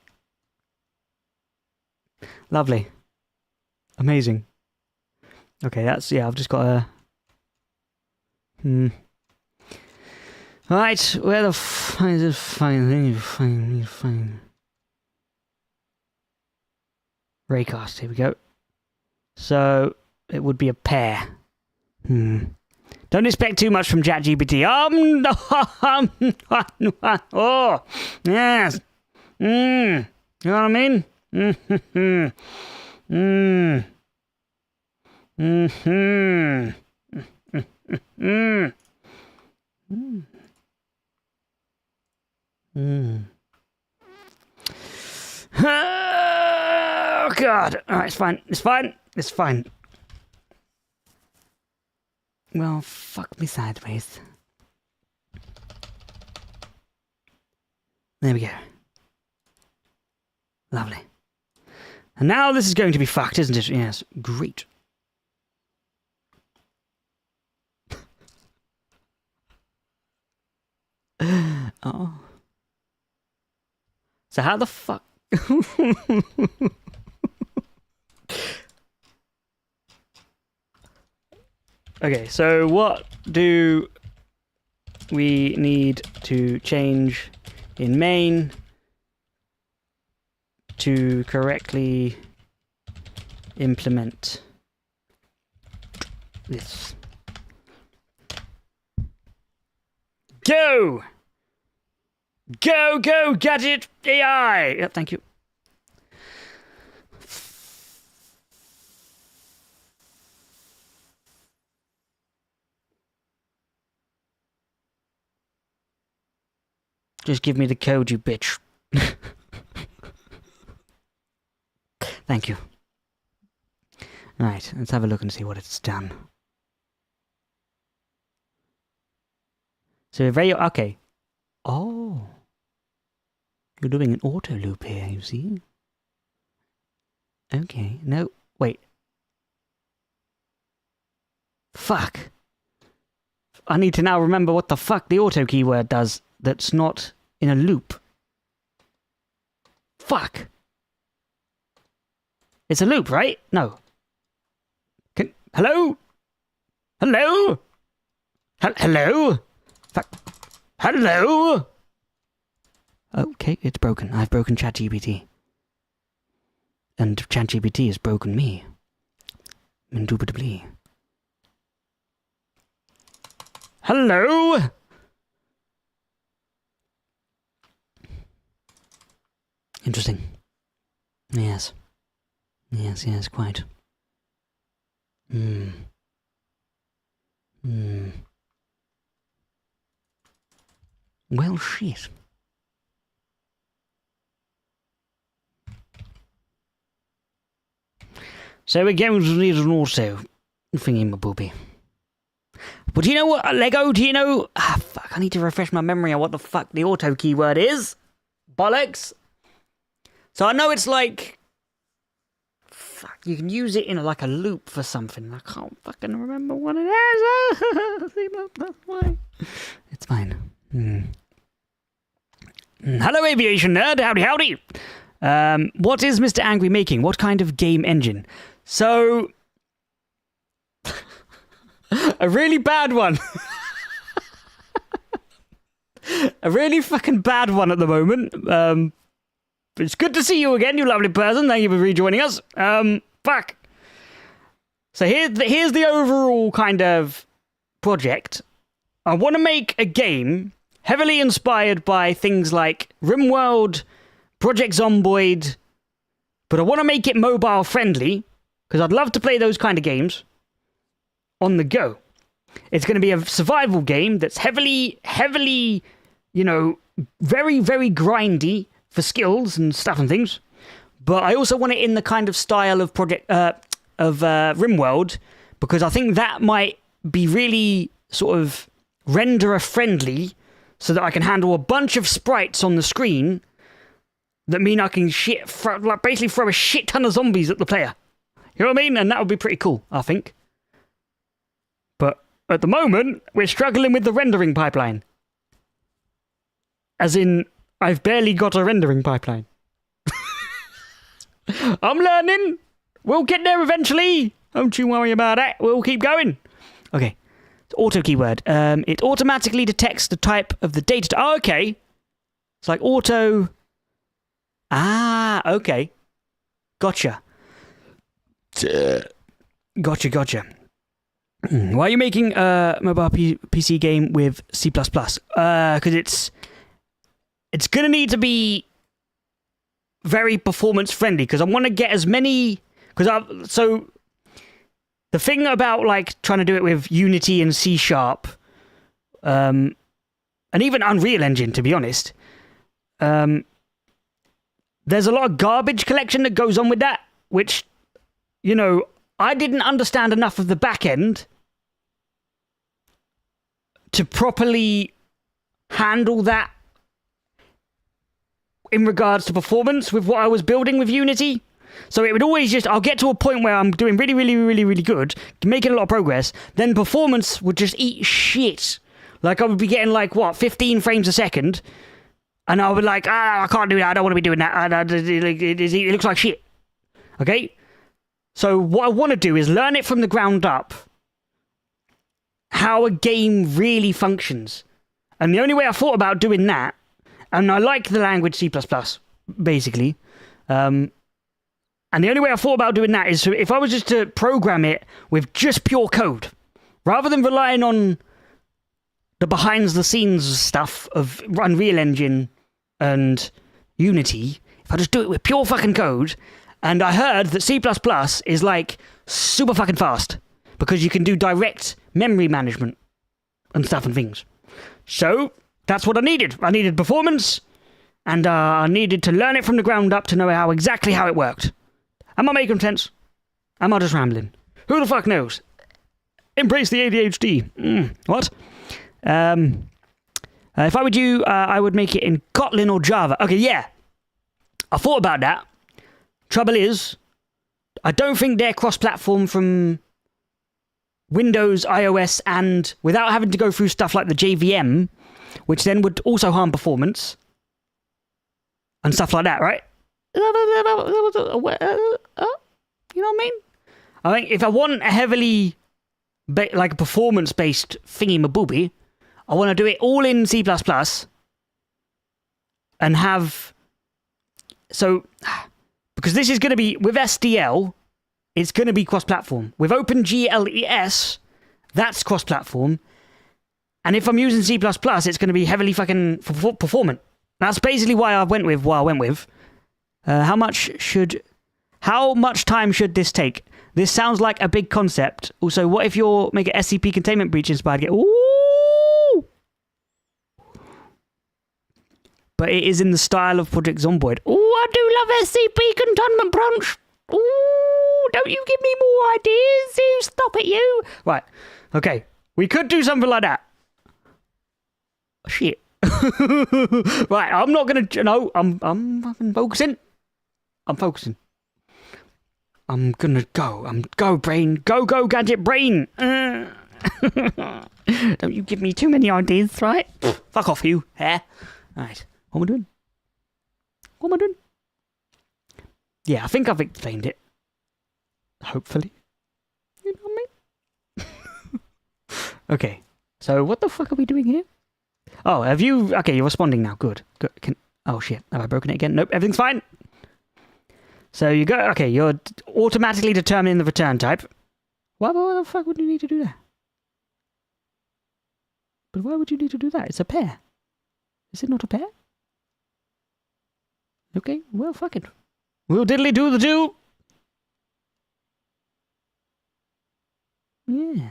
Lovely. Amazing. Okay, that's, yeah, I've just got a... Right, where the fuck is this fine thing? Fine. Raycast, here we go. So, it would be a pair. Don't expect too much from ChatGPT. Oh, yes. You know what I mean? Oh, God. All right, it's fine. Well, fuck me sideways. There we go. Lovely. And now this is going to be fucked, isn't it? Yes, great. Oh. So how the fuck... Okay, so what do we need to change in main to correctly implement this? Go! Go, gadget AI! Yep, thank you. Just give me the code, you bitch. Thank you. Right, let's have a look and see what it's done. So very okay. Oh. You're doing an auto loop here, you see? Okay, no, wait. Fuck. I need to now remember what the fuck the auto keyword does that's not in a loop. Fuck. It's a loop, right? No. Hello? Hello? Hello? Fuck. Hello? Okay, it's broken. I've broken ChatGPT. And ChatGPT has broken me. Indubitably. Hello? Interesting. Yes. Yes, quite. Well, shit. So we're going to need an auto thingy-ma-booby. But do you know what, Lego, do you know... Ah, fuck, I need to refresh my memory on what the fuck the auto keyword is. Bollocks. So I know it's like... Fuck, you can use it in like a loop for something. I can't fucking remember what it is. It's fine. Hello, aviation nerd. Howdy. What is Mr. Angry making? What kind of game engine? So... a really bad one. A really fucking bad one at the moment. It's good to see you again, you lovely person. Thank you for rejoining us. Fuck. So here's the overall kind of project. I want to make a game heavily inspired by things like RimWorld, Project Zomboid, but I want to make it mobile friendly because I'd love to play those kind of games on the go. It's going to be a survival game that's heavily, you know, very, very grindy for skills and stuff and things. But I also want it in the kind of style of RimWorld, because I think that might be really sort of renderer friendly so that I can handle a bunch of sprites on the screen that mean I can basically throw a shit ton of zombies at the player. You know what I mean? And that would be pretty cool, I think. But at the moment, we're struggling with the rendering pipeline. As in, I've barely got a rendering pipeline. I'm learning. We'll get there eventually. Don't you worry about it. We'll keep going. Okay. It's auto keyword. It automatically detects the type of the data. Oh, okay. It's like auto. Ah, okay. Gotcha. Gotcha. Why are you making a mobile PC game with C++? Because it's going to need to be very performance friendly, because I want to get as many... So the thing about like trying to do it with Unity and C#, and even Unreal Engine, to be honest, there's a lot of garbage collection that goes on with that, which, you know, I didn't understand enough of the back end to properly handle that in regards to performance with what I was building with Unity. So it would always just, I'll get to a point where I'm doing really, really, really, really good, making a lot of progress, then performance would just eat shit. Like I would be getting like, 15 frames a second, and I would like, I can't do that, I don't want to be doing that, it looks like shit. Okay? So what I want to do is learn it from the ground up, how a game really functions. And the only way I thought about doing that, and I like the language C++, basically, and the only way I thought about doing that is if I was just to program it with just pure code, rather than relying on the behind-the-scenes stuff of Unreal Engine and Unity, if I just do it with pure fucking code. And I heard that C++ is like super fucking fast because you can do direct memory management and stuff and things. So that's what I needed. I needed performance, and I needed to learn it from the ground up to know exactly how it worked. Am I making sense? Am I just rambling? Who the fuck knows? Embrace the ADHD. What? If I were you, I would make it in Kotlin or Java. Okay, yeah. I thought about that. Trouble is, I don't think they're cross-platform from Windows, iOS, and without having to go through stuff like the JVM, which then would also harm performance and stuff like that, right? You know what I mean? I think if I want a heavily like a performance-based thingy-mabooby, I want to do it all in C++ and have... So... Because this is going to be, with SDL, it's going to be cross-platform. With OpenGLES, that's cross-platform. And if I'm using C++, it's going to be heavily fucking performant. That's basically why I went with what I went with. How much time should this take? This sounds like a big concept. Also, what if you're make an SCP containment breach inspired? Ooh! But it is in the style of Project Zomboid. Ooh, I do love SCP containment breach. Ooh, don't you give me more ideas. You stop it, you. Right. Okay. We could do something like that. Shit. Right. I'm not gonna. No. I'm fucking focusing. I'm focusing. I'm gonna go. Go, brain. Go, gadget brain. Don't you give me too many ideas, right? Fuck off, you. Right. What am I doing? What am I doing? Yeah, I think I've explained it. Hopefully. You know what I mean? Okay. So, what the fuck are we doing here? Oh, have you... Okay, you're responding now. Good. Oh, shit. Have I broken it again? Nope, everything's fine. So, you go... Okay, you're automatically determining the return type. Why the fuck would you need to do that? But why would you need to do that? It's a pair. Is it not a pair? Okay, well, fuck it. We'll diddly do the do. Yes.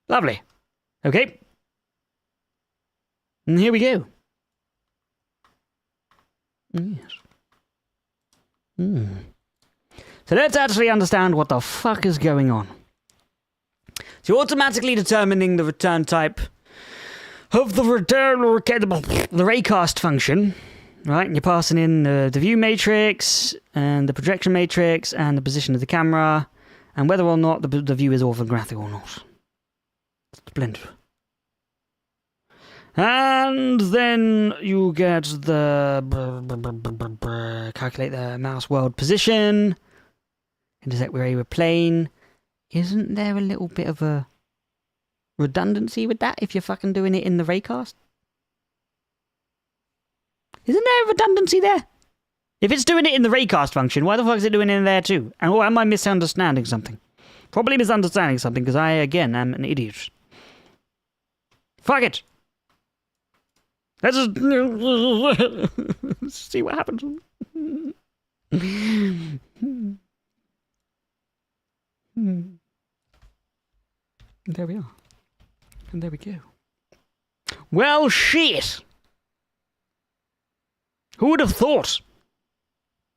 Lovely. Okay. And here we go. Yes. So let's actually understand what the fuck is going on. So automatically determining the return type of the raycast function, right? And you're passing in the view matrix and the projection matrix and the position of the camera and whether or not the view is orthographic or not. Splendid. And then you get the calculate the mouse world position, intersect with a plane. Isn't there a little bit of a redundancy with that if you're fucking doing it in the raycast? Isn't there a redundancy there? If it's doing it in the raycast function, why the fuck is it doing it in there too? And or am I misunderstanding something? Probably misunderstanding something because I, again, am an idiot. Fuck it! Let's just see what happens. There we are. And there we go. Well, shit! Who would have thought?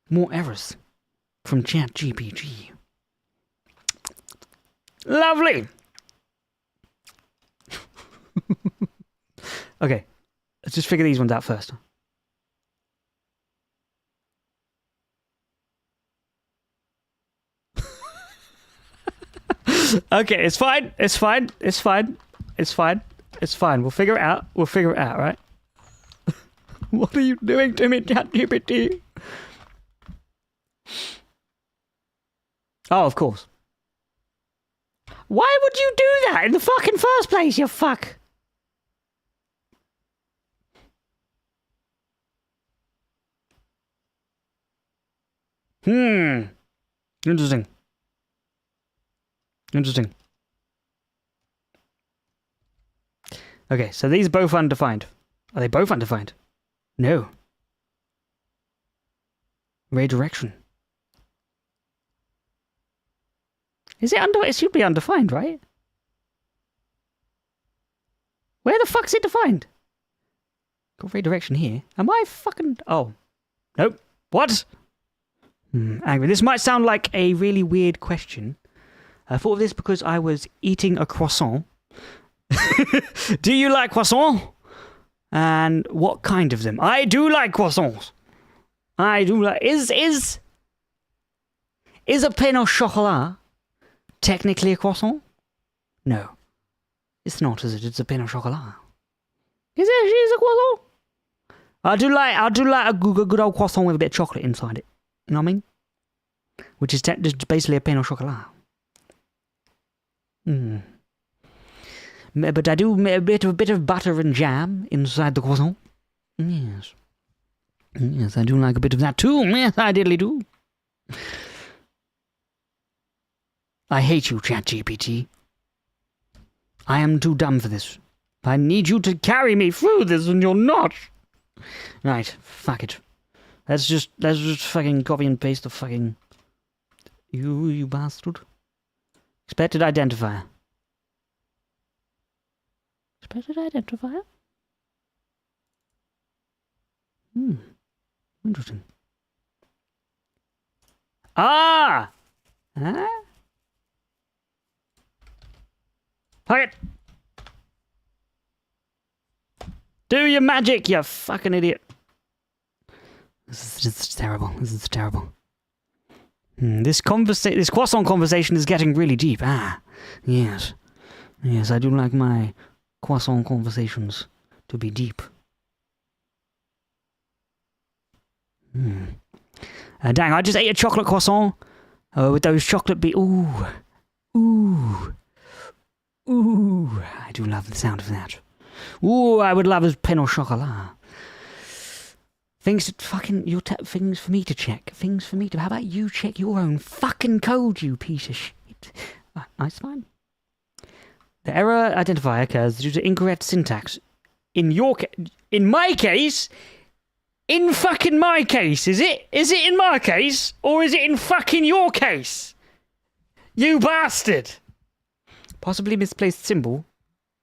More errors from ChatGPT. Lovely! Okay. Let's just figure these ones out first. Okay, it's fine. It's fine. It's fine. It's fine. It's fine. We'll figure it out. We'll figure it out, right? What are you doing to me, ChatGPT? Oh, of course. Why would you do that in the fucking first place, you fuck? Interesting. Interesting. Okay, so these are both undefined. Are they both undefined? No. Ray direction. Is it it should be undefined, right? Where the fuck's it defined? Got ray direction here. Am I fucking... Oh. Nope. What? Angry. This might sound like a really weird question. I thought of this because I was eating a croissant. Do you like croissants? And what kind of them? I do like croissants. I do like... Is a pain au chocolat technically a croissant? No. It's not, is it? It's a pain au chocolat. Is it? It's a croissant? I do like a good old croissant with a bit of chocolate inside it. You know what I mean? Which is basically a pain au chocolat. But I do a bit of butter and jam inside the croissant. Yes. Yes, I do like a bit of that too. Yes, I diddly do. I hate you, ChatGPT. I am too dumb for this. I need you to carry me through this and you're not. Right, fuck it. Let's just fucking copy and paste the fucking... You bastard. Expected identifier. Expected identifier? Interesting. Ah! Huh? Fuck it! Do your magic, you fucking idiot! This is terrible. This is terrible. This croissant conversation is getting really deep. Ah, yes. Yes, I do like my croissant conversations to be deep. Dang, I just ate a chocolate croissant with those chocolate Ooh. I do love the sound of that. Ooh, I would love a pain au chocolat. Things things for me to check. Things for me to... How about you check your own fucking code, you piece of shit? Nice fine. The error identifier occurs due to incorrect syntax. In my case? In fucking my case, is it? Is it in my case? Or is it in fucking your case? You bastard! Possibly misplaced symbol.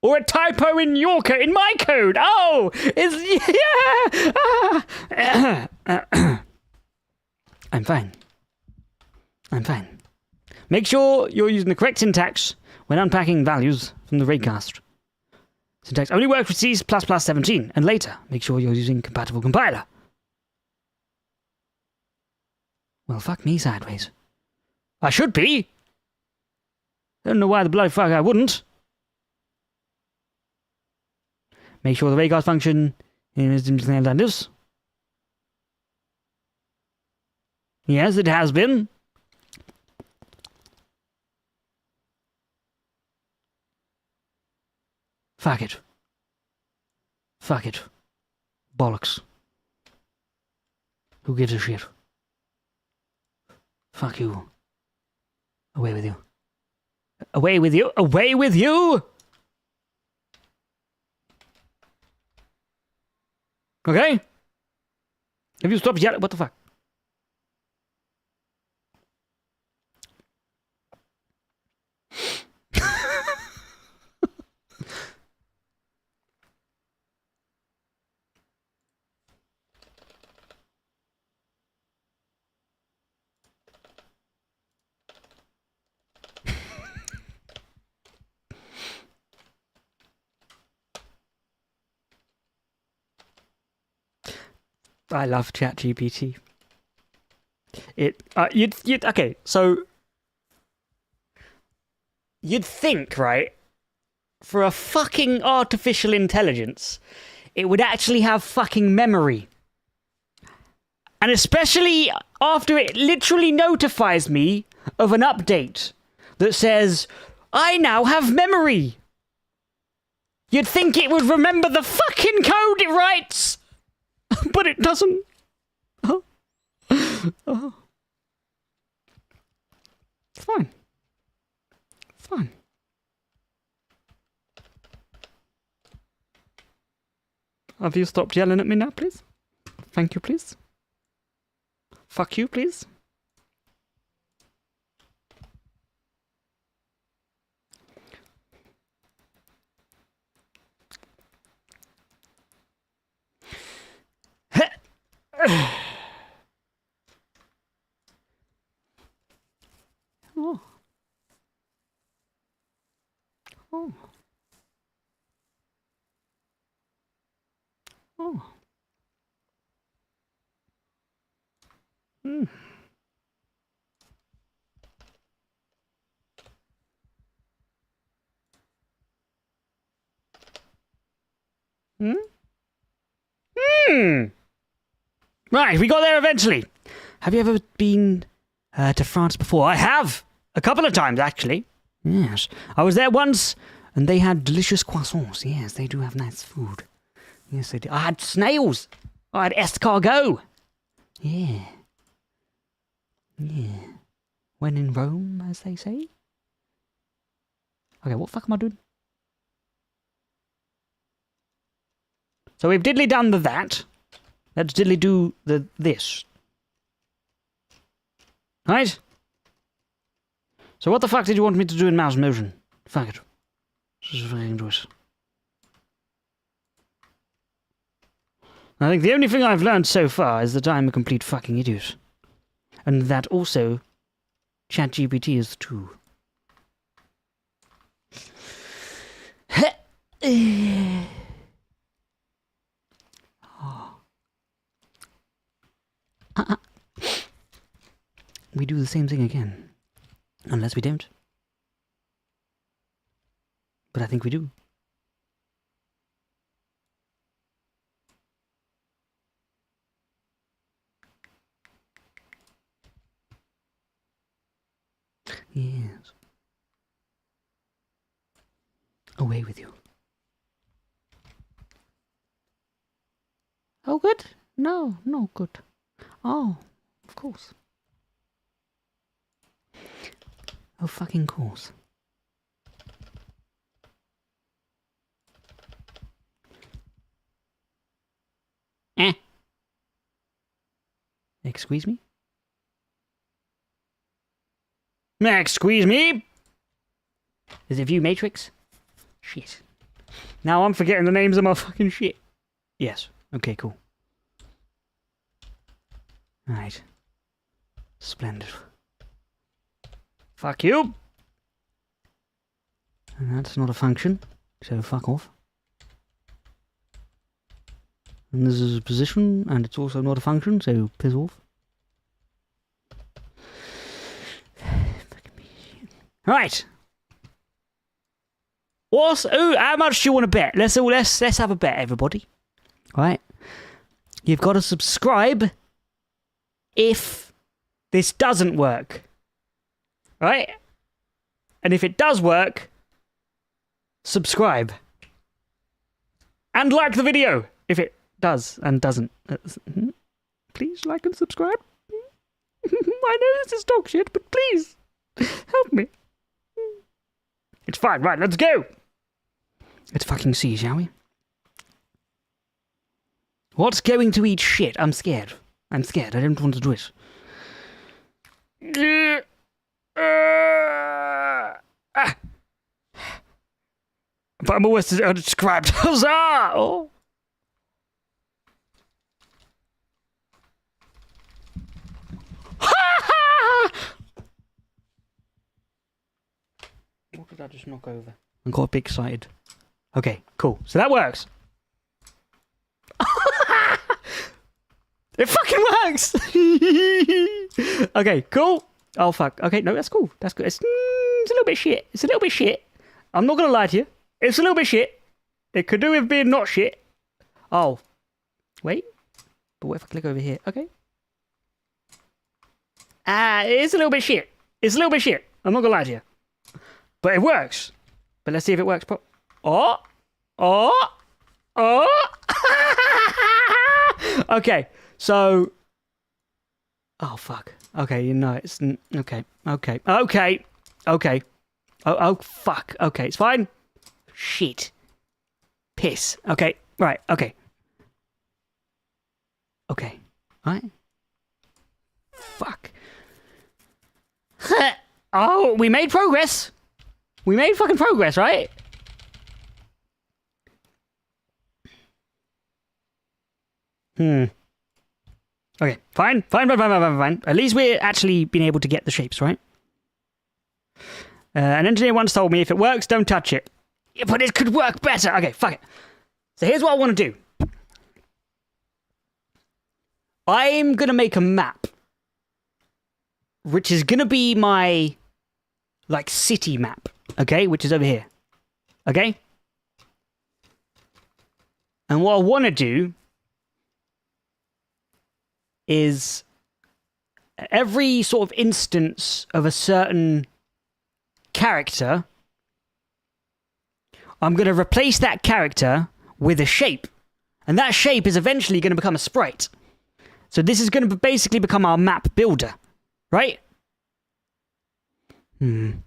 Or a typo in your code, in my code. Oh, it's yeah. I'm fine. Make sure you're using the correct syntax when unpacking values from the Raycast. Syntax only works with C++17, and later, make sure you're using compatible compiler. Well, fuck me sideways. I should be. Don't know why the bloody fuck I wouldn't. Make sure the Raycast function is like this. Yes, it has been. Fuck it. Fuck it. Bollocks. Who gives a shit? Fuck you. Away with you. Away with you. Away with you! Okay? Have you stopped yelling? What the fuck? I love ChatGPT. Okay, so you'd think, right, for a fucking artificial intelligence, it would actually have fucking memory. And especially after it literally notifies me of an update that says, I now have memory. You'd think it would remember the fucking code it writes. But it doesn't. Oh. Oh. It's fine. It's fine. Have you stopped yelling at me now, please? Thank you, please. Fuck you, please. Oh. Oh. Oh. Hmm. Hmm? Hmm. Right, we got there eventually. Have you ever been to France before? I have. A couple of times, actually. Yes. I was there once, and they had delicious croissants. Yes, they do have nice food. Yes, they do. I had snails. I had escargot. Yeah. Yeah. When in Rome, as they say. Okay, what the fuck am I doing? So we've diddly done the that. Let's diddly do the this. Right? So what the fuck did you want me to do in mouse motion? Fuck it. Just fucking do it. I think the only thing I've learned so far is that I'm a complete fucking idiot. And that also ChatGPT is too. We do the same thing again. Unless we don't. But I think we do. Yes. Away with you. Oh, good? No, no, good. Oh, of course. Oh, fucking course. Eh. Excuse me? Excuse me? Is it View Matrix? Shit. Now I'm forgetting the names of my fucking shit. Yes. Okay, cool. Right. Splendid. Fuck you. And that's not a function, so fuck off. And this is a position, and it's also not a function, so piss off. Right. What's... Oh, how much do you want to bet? Let's have a bet, everybody. Right. You've got to subscribe if this doesn't work. Right? And if it does work, subscribe. And like the video if it does and doesn't. Please like and subscribe. I know this is dog shit, but please help me. It's fine. Right, let's go. Let's fucking see, shall we? What's going to eat shit? I'm scared. I'm scared. I don't want to do it. But I'm always described. Huzzah! Oh. What did I just knock over? I got a bit excited. Okay, cool. So that works. It fucking works! Okay, cool. Oh, fuck. Okay, no, that's cool. That's good. It's a little bit shit. It's a little bit shit. I'm not gonna lie to you. It's a little bit shit. It could do with being not shit. Oh. Wait. But what if I click over here? Okay. It's a little bit shit. It's a little bit shit. I'm not gonna lie to you. But it works. But let's see if it works. Oh. Okay, so... Oh, fuck. Okay, you know, it's... Okay. Oh, fuck. Okay, it's fine. Shit. Piss. Okay, right, okay. Okay, right? Fuck. Oh, we made progress. We made fucking progress, right? Okay, fine. At least we're actually being able to get the shapes, right? An engineer once told me, if it works, don't touch it. Yeah, but it could work better. Okay, fuck it. So here's what I want to do. I'm going to make a map. Which is going to be my, like, city map. Okay, which is over here. Okay? And what I want to do is every sort of instance of a certain character, I'm going to replace that character with a shape. And that shape is eventually going to become a sprite. So this is going to basically become our map builder. Right? I'm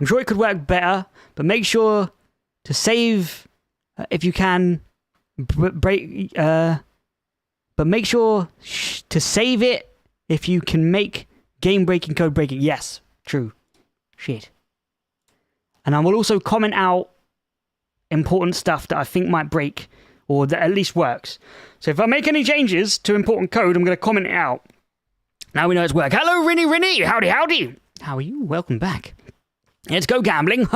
sure it could work better, but make sure to save if you can. But make sure to save it if you can make game breaking, code breaking. Yes, true. Shit. And I will also comment out important stuff that I think might break or that at least works. So if I make any changes to important code, I'm going to comment it out. Now we know it's work. Hello, Rinny. Howdy. How are you? Welcome back. Let's go gambling.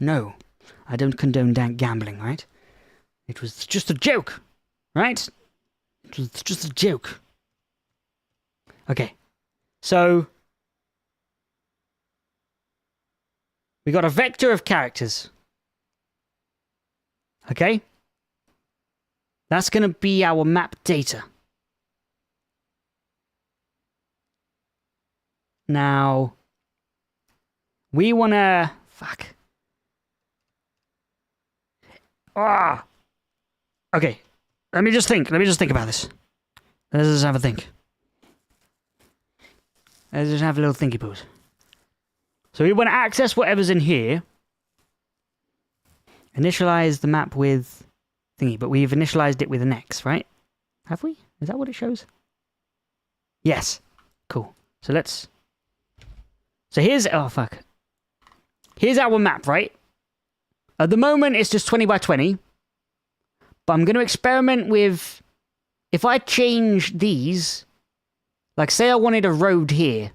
No, I don't condone gambling, right? It was just a joke, right? It was just a joke. Okay, so we got a vector of characters. Okay? That's going to be our map data. Now, we want to... Fuck. Ah! Okay, let me just think about this. Let's just have a think. Let's just have a little thinky pose. So we want to access whatever's in here. Initialize the map with thingy, but we've initialized it with an X, right? Have we? Is that what it shows? Yes. Cool. So let's... So here's... Oh, fuck. Here's our map, right? At the moment, it's just 20 by 20. But I'm going to experiment with... If I change these... Like, say I wanted a road here.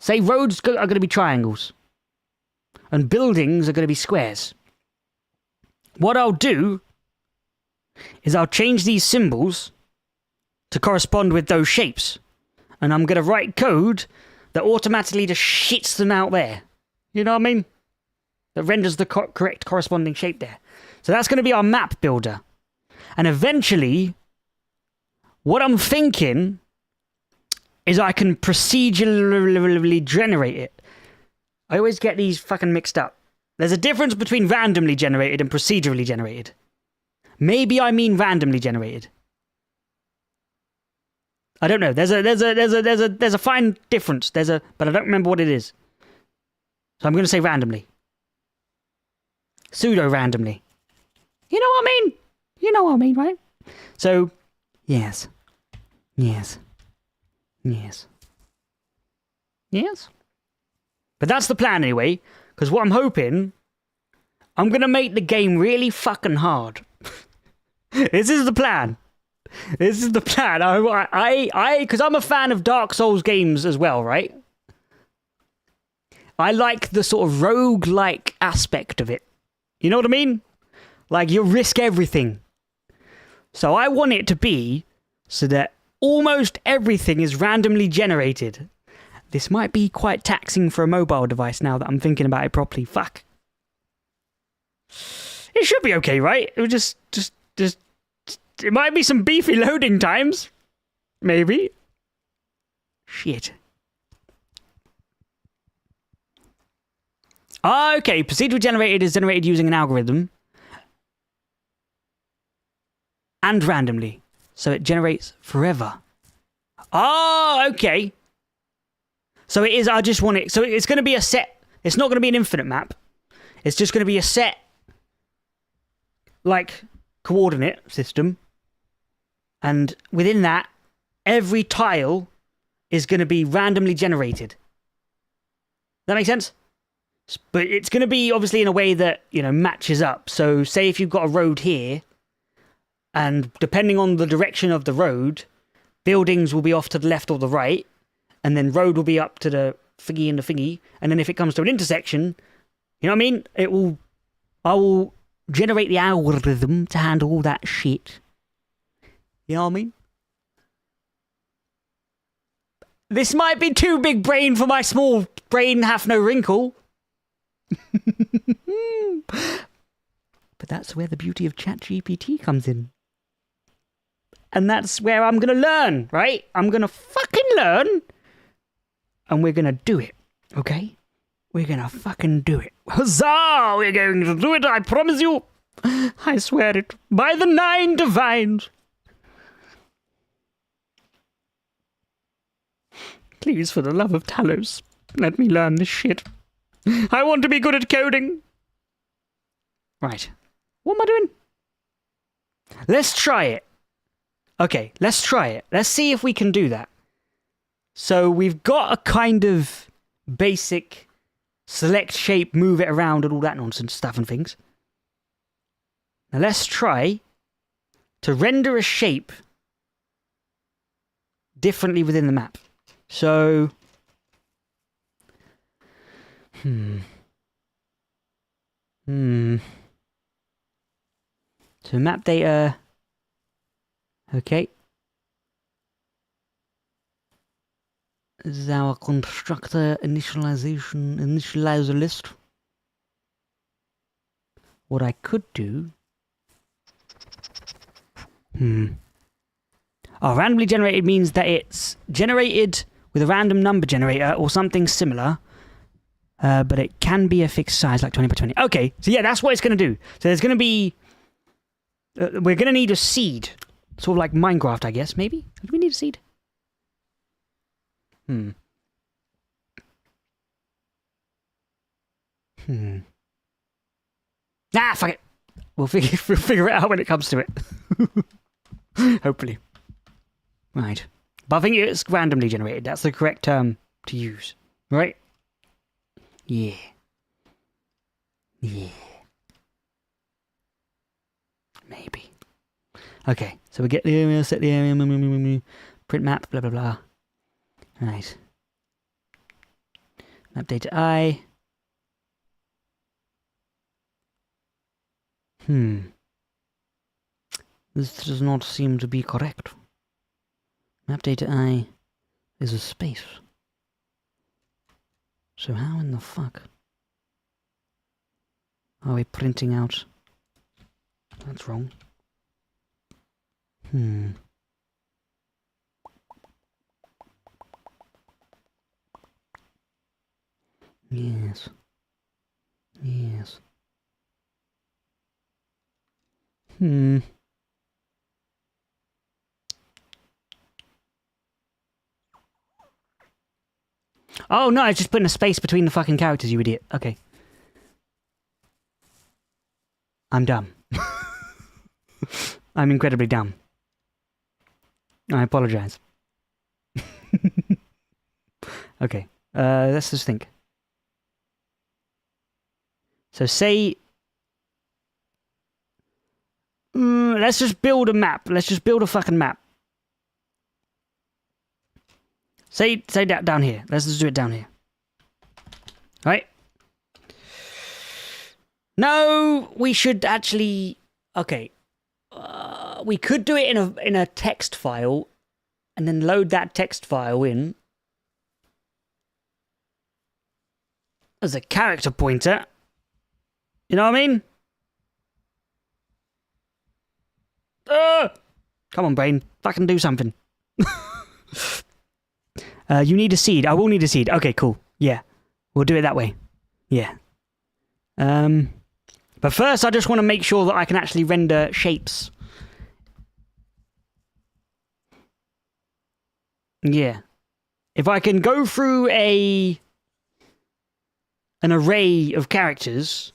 Say roads are going to be triangles. And buildings are going to be squares. What I'll do is I'll change these symbols to correspond with those shapes. And I'm going to write code that automatically just shits them out there. You know what I mean? That renders the correct corresponding shape there. So that's going to be our map builder. And eventually, what I'm thinking is I can procedurally generate it. I always get these fucking mixed up. There's a difference between randomly generated and procedurally generated. Maybe I mean randomly generated. I don't know. There's a fine difference. But I don't remember what it is. So I'm going to say randomly. Pseudo-randomly. You know what I mean? You know what I mean, right? So, yes. Yes. Yes. Yes. But that's the plan anyway, because what I'm hoping, I'm going to make the game really fucking hard. This is the plan. This is the plan. Because I'm a fan of Dark Souls games as well, right? I like the sort of roguelike aspect of it. You know what I mean? Like, you risk everything. So I want it to be so that almost everything is randomly generated. This might be quite taxing for a mobile device now that I'm thinking about it properly. Fuck. It should be okay, right? It would just it might be some beefy loading times. Maybe. Shit. Okay, procedural generated is generated using an algorithm. And randomly. So it generates forever. Oh, okay. So it is, I just want it, so it's going to be a set, it's not going to be an infinite map. It's just going to be a set, like, coordinate system. And within that, every tile is going to be randomly generated. That make sense? But it's going to be obviously in a way that, you know, matches up. So say if you've got a road here, and depending on the direction of the road, buildings will be off to the left or the right, and then road will be up to the thingy and the thingy, and then if it comes to an intersection, you know what I mean? I will generate the algorithm to handle all that shit. You know what I mean? This might be too big brain for my small brain, hath no wrinkle. But that's where the beauty of ChatGPT comes in. And that's where I'm going to learn, right? I'm going to fucking learn. And we're going to do it, okay? We're going to fucking do it. Huzzah! We're going to do it, I promise you. I swear it. By the 9 divines. Please, for the love of Talos, let me learn this shit. I want to be good at coding. Right. What am I doing? Let's try it. Okay, let's try it. Let's see if we can do that. So we've got a kind of basic select shape, move it around and all that nonsense stuff and things. Now let's try to render a shape differently within the map. So... So map data... Okay. This is our constructor initializer list. What I could do... Oh, randomly generated means that it's generated with a random number generator or something similar. But it can be a fixed size, like 20 by 20. Okay, so yeah, that's what it's going to do. So there's going to be... we're going to need a seed. Sort of like Minecraft, I guess, maybe? Do we need a seed? Ah, fuck it. We'll figure it out when it comes to it. Hopefully. Right. But I think it's randomly generated. That's the correct term to use. Right? Yeah. Yeah. Maybe. Okay, so we get the area, set the area, print map, blah, blah, blah. Right. Map data I. This does not seem to be correct. Map data I is a space. So how in the fuck are we printing out? That's wrong. Yes. Yes. Oh no, I was just putting a space between the fucking characters, you idiot. Okay. I'm dumb. I'm incredibly dumb. I apologize. Okay. Let's just think. So say... let's just build a map. Let's just build a fucking map. Say down here. Let's just do it down here. Right? No, we should actually... Okay. We could do it in a text file and then load that text file in as a character pointer. You know what I mean? Come on, brain. Fucking do something. You need a seed. I will need a seed. Okay, cool. Yeah. We'll do it that way. Yeah. But first, I just want to make sure that I can actually render shapes. Yeah. If I can go through an array of characters,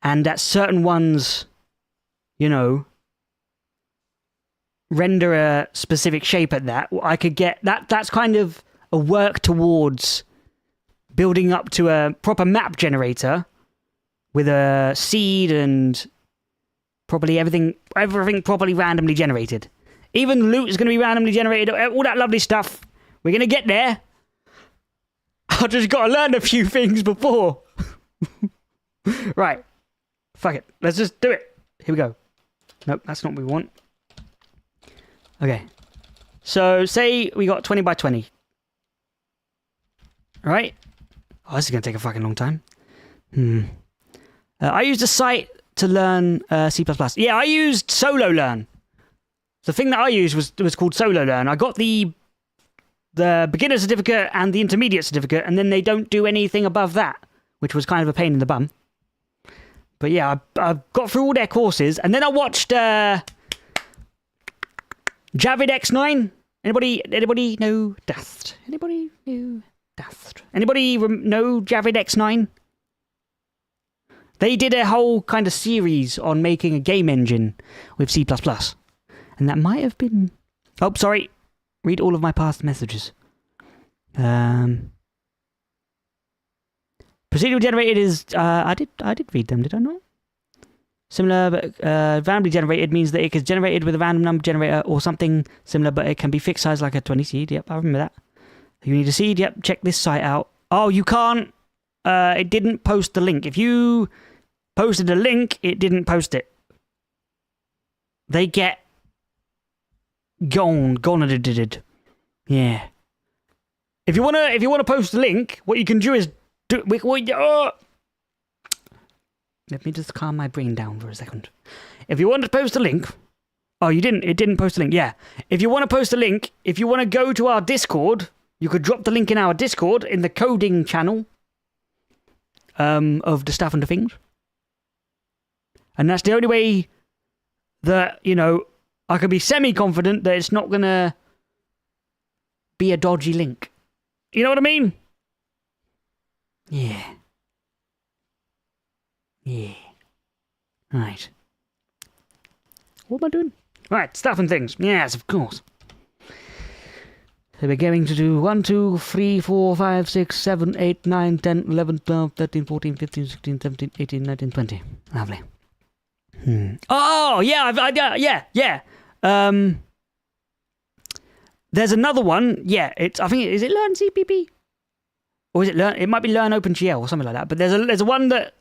and at certain ones, you know, render a specific shape at that, I could get that. That's kind of a work towards building up to a proper map generator with a seed and probably everything properly randomly generated. Even loot is going to be randomly generated, all that lovely stuff. We're going to get there. I just got to learn a few things before. Right. Fuck it. Let's just do it. Here we go. Nope, that's not what we want. Okay. So, say we got 20 by 20. Alright. Oh, this is going to take a fucking long time. I used a site to learn C++. Yeah, I used Solo Learn. The thing that I used was called Solo Learn. I got the beginner certificate and the intermediate certificate, and then they don't do anything above that, which was kind of a pain in the bum. But yeah, I got through all their courses, and then I watched Javid X9. Anybody know Dust? Anybody know Dust? Anybody know Javid X9? They did a whole kind of series on making a game engine with C++. And that might have been... Oh, sorry. Read all of my past messages. Procedurally generated is... I did read them, did I not? Similar, but randomly generated means that it is generated with a random number generator or something similar, but it can be fixed size like a 20 seed. Yep, I remember that. You need a seed. Yep, check this site out. Oh, you can't... it didn't post the link. If you posted a link, it didn't post it. They get... Gone. Yeah. If you wanna post a link, what you can do is let me just calm my brain down for a second. If you want to post a link, oh, you didn't. It didn't post a link. Yeah. If you want to post a link, if you want to go to our Discord, you could drop the link in our Discord in the coding channel of the stuff and the things, and that's the only way that I can be semi-confident that it's not going to be a dodgy link. You know what I mean? Yeah. Yeah. Right. What am I doing? Right, stuff and things. Yes, of course. So we're going to do 1, 2, 3, 4, 5, 6, 7, 8, 9, 10, 11, 12, 13, 14, 15, 16, 17, 18, 19, 20. Lovely. Oh, yeah, yeah. There's another one. Yeah, it's. I think is it Learn CPP, or is it Learn? It might be Learn OpenGL or something like that. But there's a one that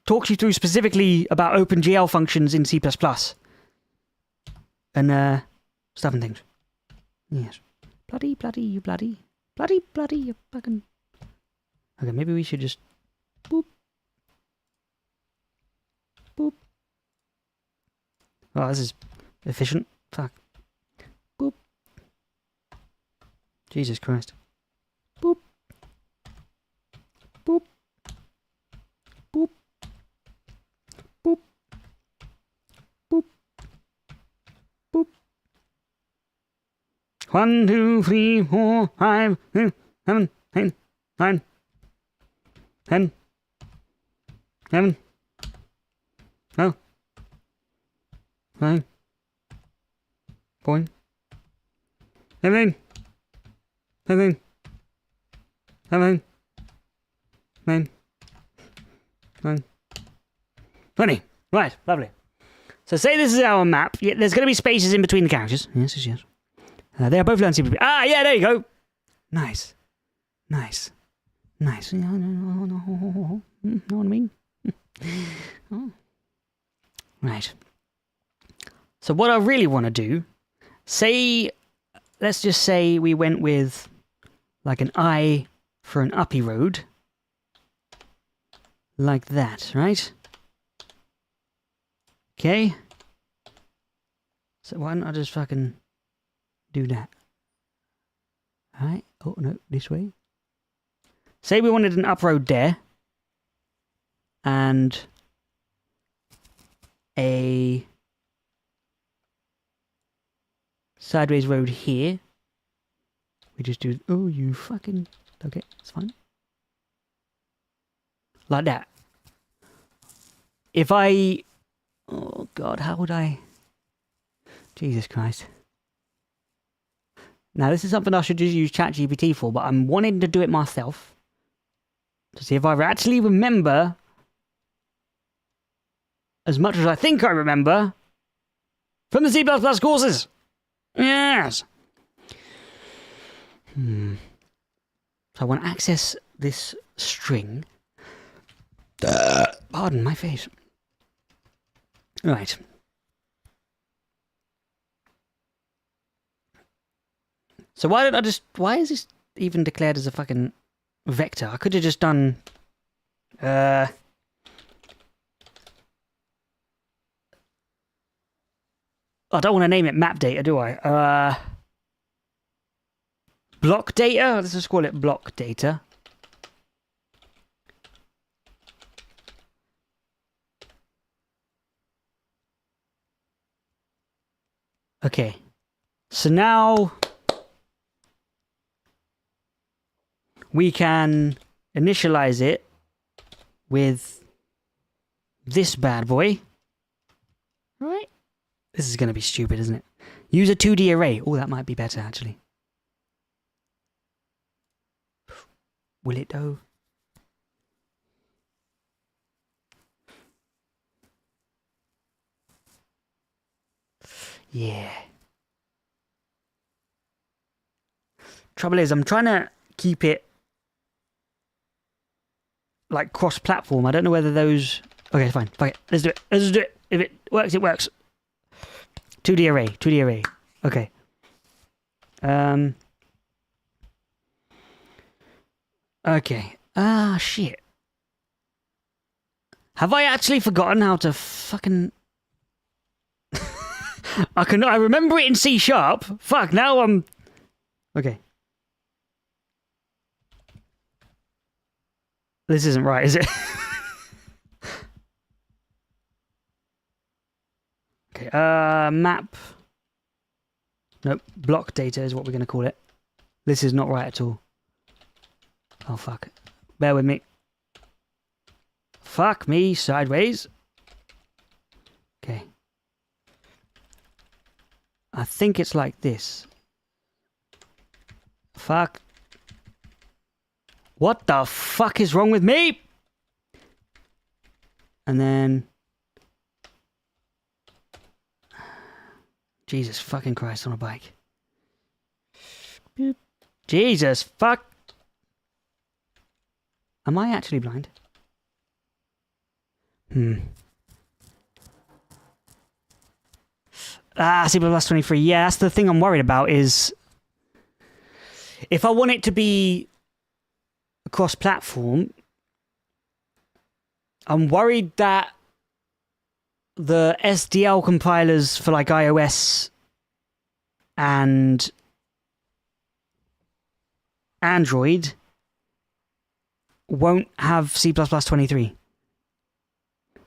talks you through specifically about OpenGL functions in C++ and stuff and things. Yes. Bloody, you bloody, you fucking. Okay, maybe we should just boop, boop. Oh, this is efficient. Fuck. Boop. Jesus Christ. Boop. Boop. Boop. Boop. Boop. Boop. 1, 2, 3, 4, 5, 6, 7, 8, 9, 10, 11, 12, 9, 14, 17, 18, 19, 20. Right, lovely. So say this is our map. Yeah, there's going to be spaces in between the characters. Yes, yes, yes. They are both Learn CPP. Ah, yeah, there you go. Nice. Nice. Nice. You know what I mean? Oh. Right. So what I really want to do, let's just say we went with like an I for an uppy road. Like that, right? Okay. So why don't I just fucking do that? Alright. Oh, no, this way. Say we wanted an up road there. And a sideways road here. We just do, oh, you fucking, okay, it's fine. Like that. If I, oh God, how would I, Jesus Christ. Now this is something I should just use ChatGPT for, but I'm wanting to do it myself. To see if I actually remember as much as I think I remember from the C++ courses. Yes. So I want to access this string. Pardon my face. Right. So why is this even declared as a fucking vector? I could have just done I don't want to name it map data, do I? Block data? Let's just call it block data. Okay. So now we can initialize it with this bad boy. Right? This is going to be stupid, isn't it? Use a 2D array. Oh, that might be better, actually. Will it, though? Yeah. Trouble is, I'm trying to keep it like cross-platform. I don't know whether those... Okay, fine. Fuck it. Let's do it. Let's just do it. If it works, it works. 2D array. 2D array. Okay. Okay. Ah, shit. Have I actually forgotten how to fucking... I remember it in C#. Fuck, now I'm... Okay. This isn't right, is it? Okay, map. Nope, block data is what we're going to call it. This is not right at all. Oh, fuck. Bear with me. Fuck me, sideways. Okay. I think it's like this. Fuck. What the fuck is wrong with me? And then... Jesus fucking Christ on a bike. Boop. Jesus fuck. Am I actually blind? C++ 23. Yeah, that's the thing I'm worried about is if I want it to be cross-platform, I'm worried that the SDL compilers for like iOS and Android won't have C++ 23.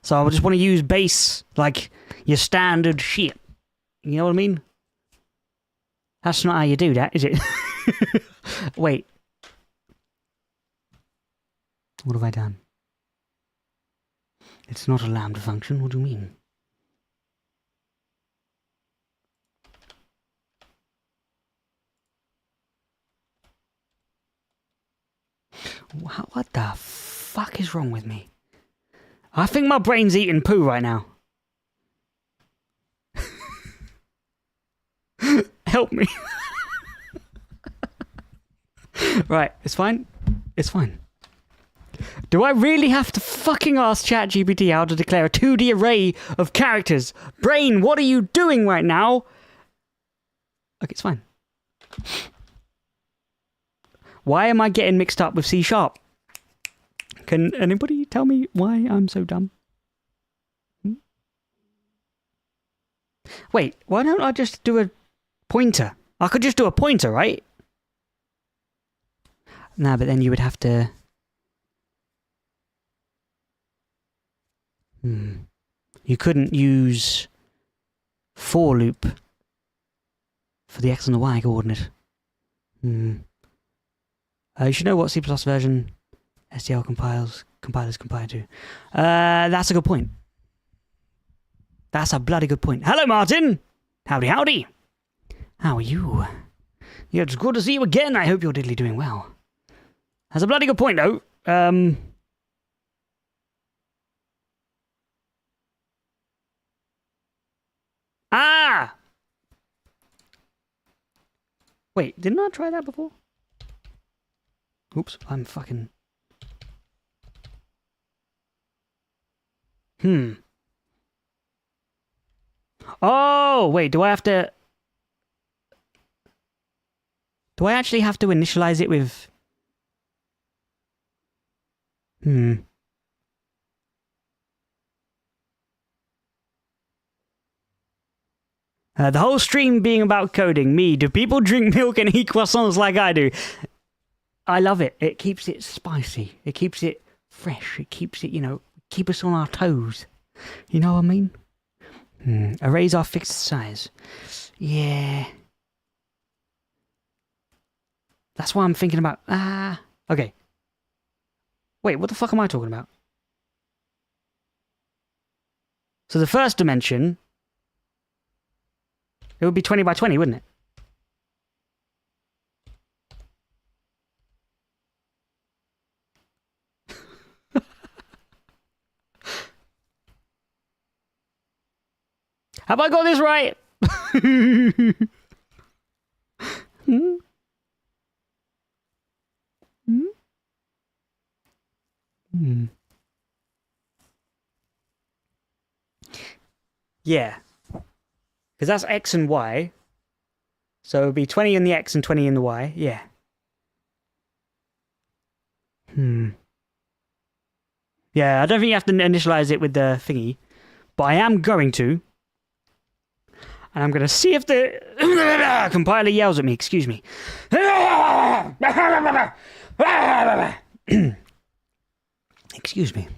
So I just want to use base, like your standard shit. You know what I mean? That's not how you do that, is it? Wait. What have I done? It's not a Lambda function. What do you mean? What the fuck is wrong with me? I think my brain's eating poo right now. Help me. Right, it's fine. It's fine. Do I really have to fucking ask ChatGPT how to declare a 2D array of characters? Brain, what are you doing right now? Okay, it's fine. Why am I getting mixed up with C#? Can anybody tell me why I'm so dumb? Wait, why don't I just do a pointer? I could just do a pointer, right? Nah, but then you would have to... You couldn't use for loop for the x and the y coordinate. You should know what C++ version STL compilers compile to. That's a good point. That's a bloody good point. Hello, Martin! Howdy, howdy! How are you? Yeah, it's good to see you again. I hope you're diddly doing well. That's a bloody good point, though. Ah! Wait, didn't I try that before? Oops, I'm fucking... Oh, wait, do I have to... Do I actually have to initialize it with... The whole stream being about coding. Me, do people drink milk and eat croissants like I do? I love it. It keeps it spicy. It keeps it fresh. It keeps it, keep us on our toes. You know what I mean? Arrays are fixed size. Yeah. That's why I'm thinking about... okay. Wait, what the fuck am I talking about? So the first dimension... It would be 20 by 20, wouldn't it? Have I got this right? Yeah. Because that's X and Y. So it would be 20 in the X and 20 in the Y. Yeah. Yeah, I don't think you have to initialize it with the thingy. But I am going to. And I'm going to see if the compiler yells at me. Excuse me. Excuse me.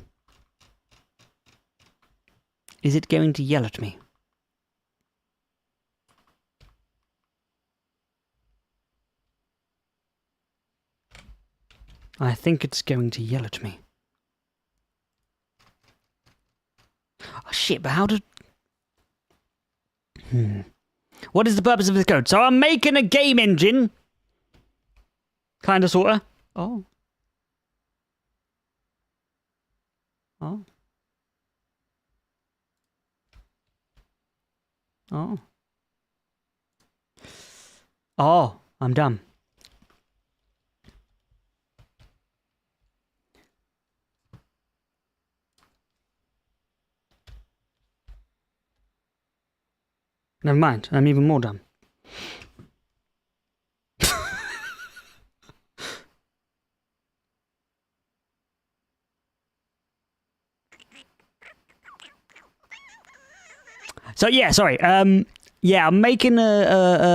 Is it going to yell at me? I think it's going to yell at me. Oh shit, but how did... What is the purpose of this code? So I'm making a game engine. Kinda, sorta. Oh. Oh. Oh. Oh, I'm dumb. Never mind, I'm even more dumb. So yeah, sorry. Yeah, I'm making a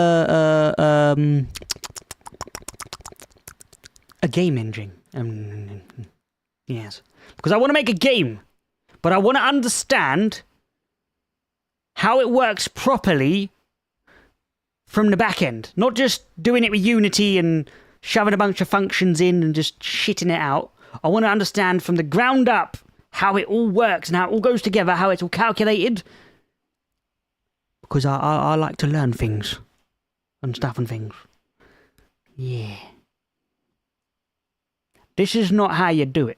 game engine. Yes, because I want to make a game, but I want to understand how it works properly from the back end, not just doing it with Unity and shoving a bunch of functions in and just shitting it out. I want to understand from the ground up how it all works and how it all goes together, how it's all calculated. Because I like to learn things and stuff and things. Yeah. This is not how you do it.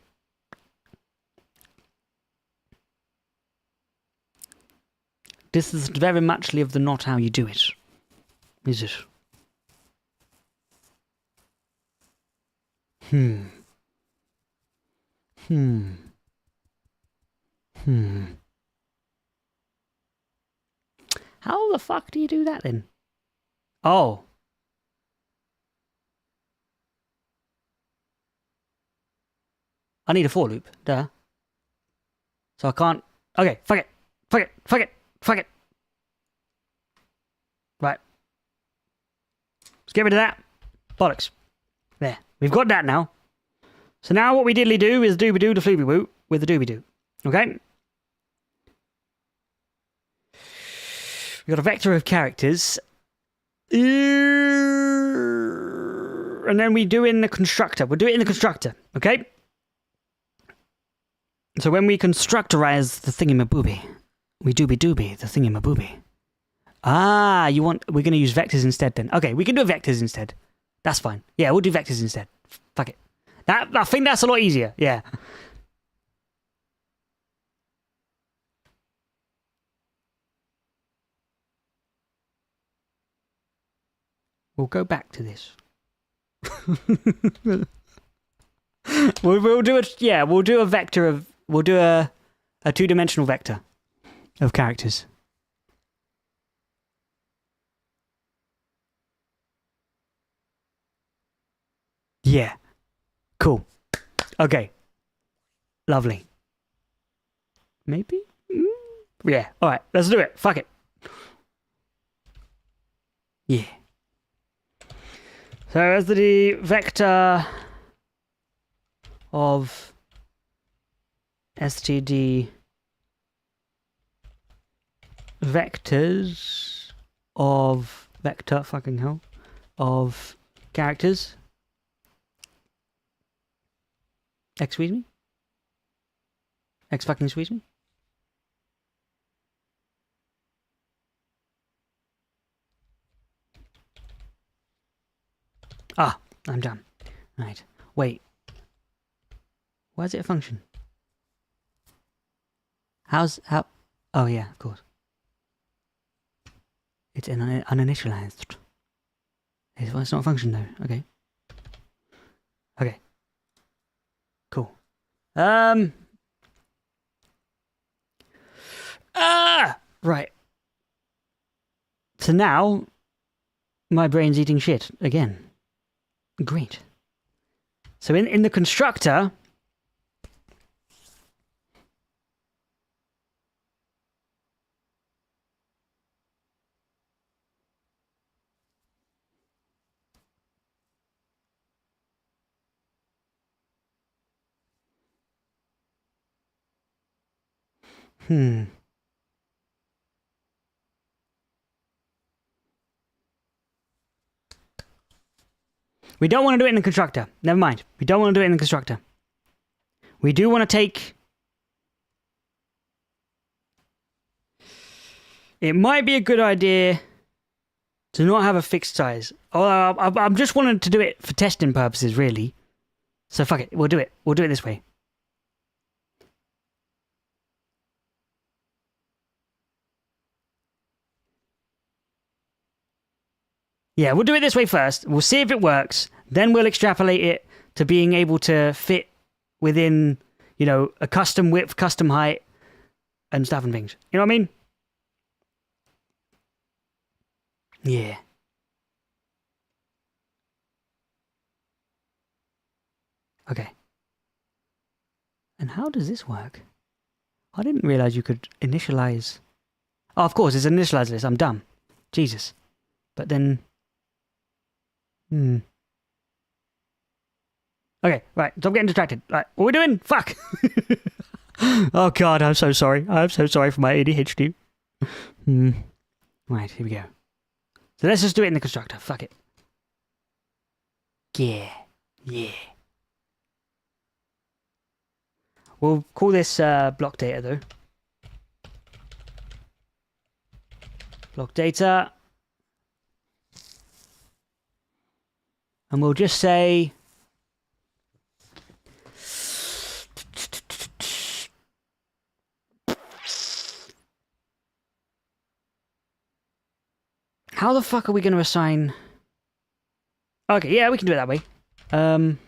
This is very muchly of the not how you do it. Is it? How the fuck do you do that then? Oh. I need a for loop. Duh. So I can't... Okay, fuck it. Fuck it. Fuck it. Fuck it. Right. Let's get rid of that. Bollocks. There. We've got that now. So now what we diddly do is doobie-doo the floobie-woo with the doobie-doo. Okay? We've got a vector of characters. And then we do in the constructor. We'll do it in the constructor. Okay? So when we constructorize the thingy-mabooby, we doobie-doobie the thingy-mabooby. Ah, you want... We're going to use vectors instead then. Okay, we can do vectors instead. That's fine. Yeah, we'll do vectors instead. Fuck it. I think that's a lot easier. Yeah. We'll go back to this. we'll do it. Yeah, we'll do a vector of... We'll do a two-dimensional vector of characters. Yeah. Cool. Okay. Lovely. Maybe? Yeah. Alright, let's do it. Fuck it. Yeah. So as the vector of std vectors of vector fucking hell of characters. Excuse me? X fucking squeeze me? Ah, I'm done. Right. Wait. Why is it a function? How? Oh yeah, of course. It's uninitialized. It's not a function though. Okay. Okay. Cool. Right. So now my brain's eating shit again. Great. So in the constructor, we don't want to do it in the constructor. Never mind. We don't want to do it in the constructor. We do want to take... It might be a good idea to not have a fixed size. I'm just wanting to do it for testing purposes, really. So fuck it. We'll do it. We'll do it this way. Yeah, we'll do it this way first. We'll see if it works. Then we'll extrapolate it to being able to fit within, you know, a custom width, custom height, and stuff and things. You know what I mean? Yeah. Okay. And how does this work? I didn't realize you could initialize. Oh, of course, it's an initialize list. I'm dumb. Jesus. But then... Okay, right. Stop getting distracted. Right, what are we doing? Fuck! Oh god, I'm so sorry. I'm so sorry for my ADHD. Right, here we go. So let's just do it in the constructor. Fuck it. Yeah. Yeah. We'll call this block data though. Block data. And we'll just say... How the fuck are we going to assign... Okay, yeah, we can do it that way. Can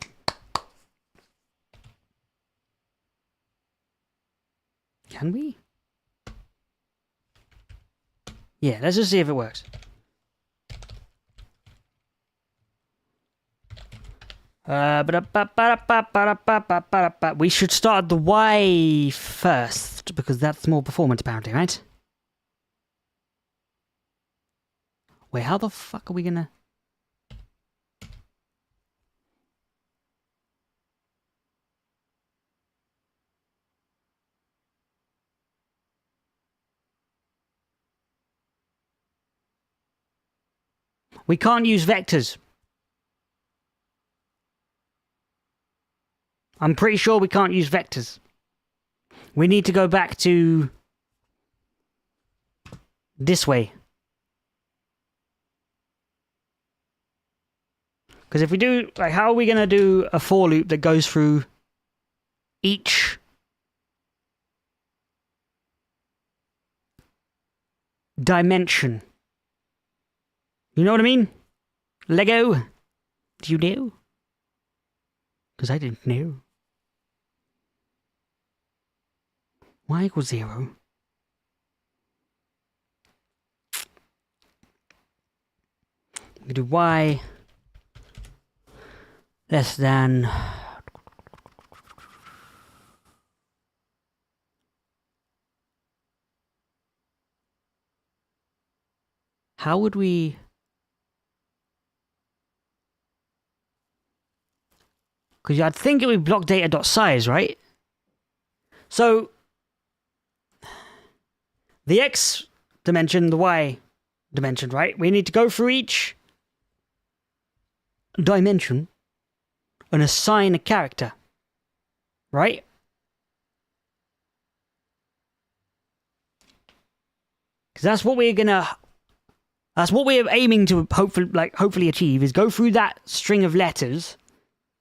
we? Yeah, let's just see if it works. We should start the Y first, because that's more performance apparently, right? Wait, how the fuck are we gonna... We can't use vectors. I'm pretty sure we can't use vectors. We need to go back to... this way. Because if we do... like, how are we going to do a for loop that goes through each... dimension? You know what I mean? Lego? Do you know? Because I didn't know. Y equals 0. We do Y less than... How would we... Because I'd think it would be block data.size, right? So the X dimension, the Y dimension, right? We need to go through each dimension and assign a character, right? Because that's what we're gonna... that's what we're aiming to hopefully achieve, is go through that string of letters,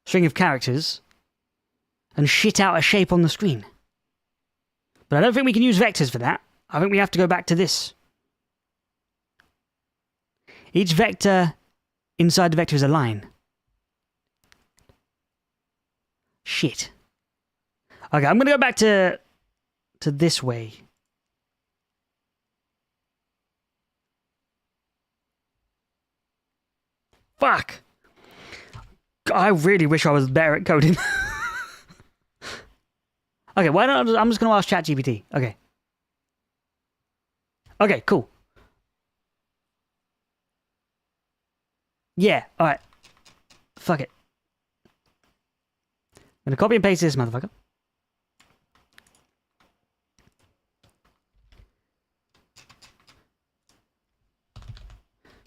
string of characters, and shit out a shape on the screen. But I don't think we can use vectors for that. I think we have to go back to this. Each vector inside the vector is a line. Shit. Okay, I'm going to go back to this way. Fuck. I really wish I was better at coding. Okay, why don't I'm just going to ask ChatGPT. Okay. Okay, cool. Yeah, alright. Fuck it. I'm going to copy and paste this motherfucker.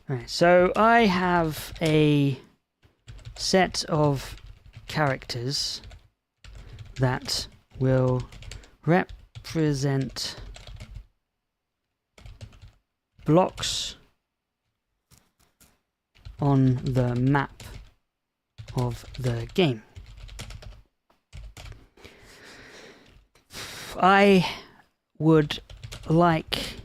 Alright, so I have a set of characters that will represent blocks on the map of the game. I would like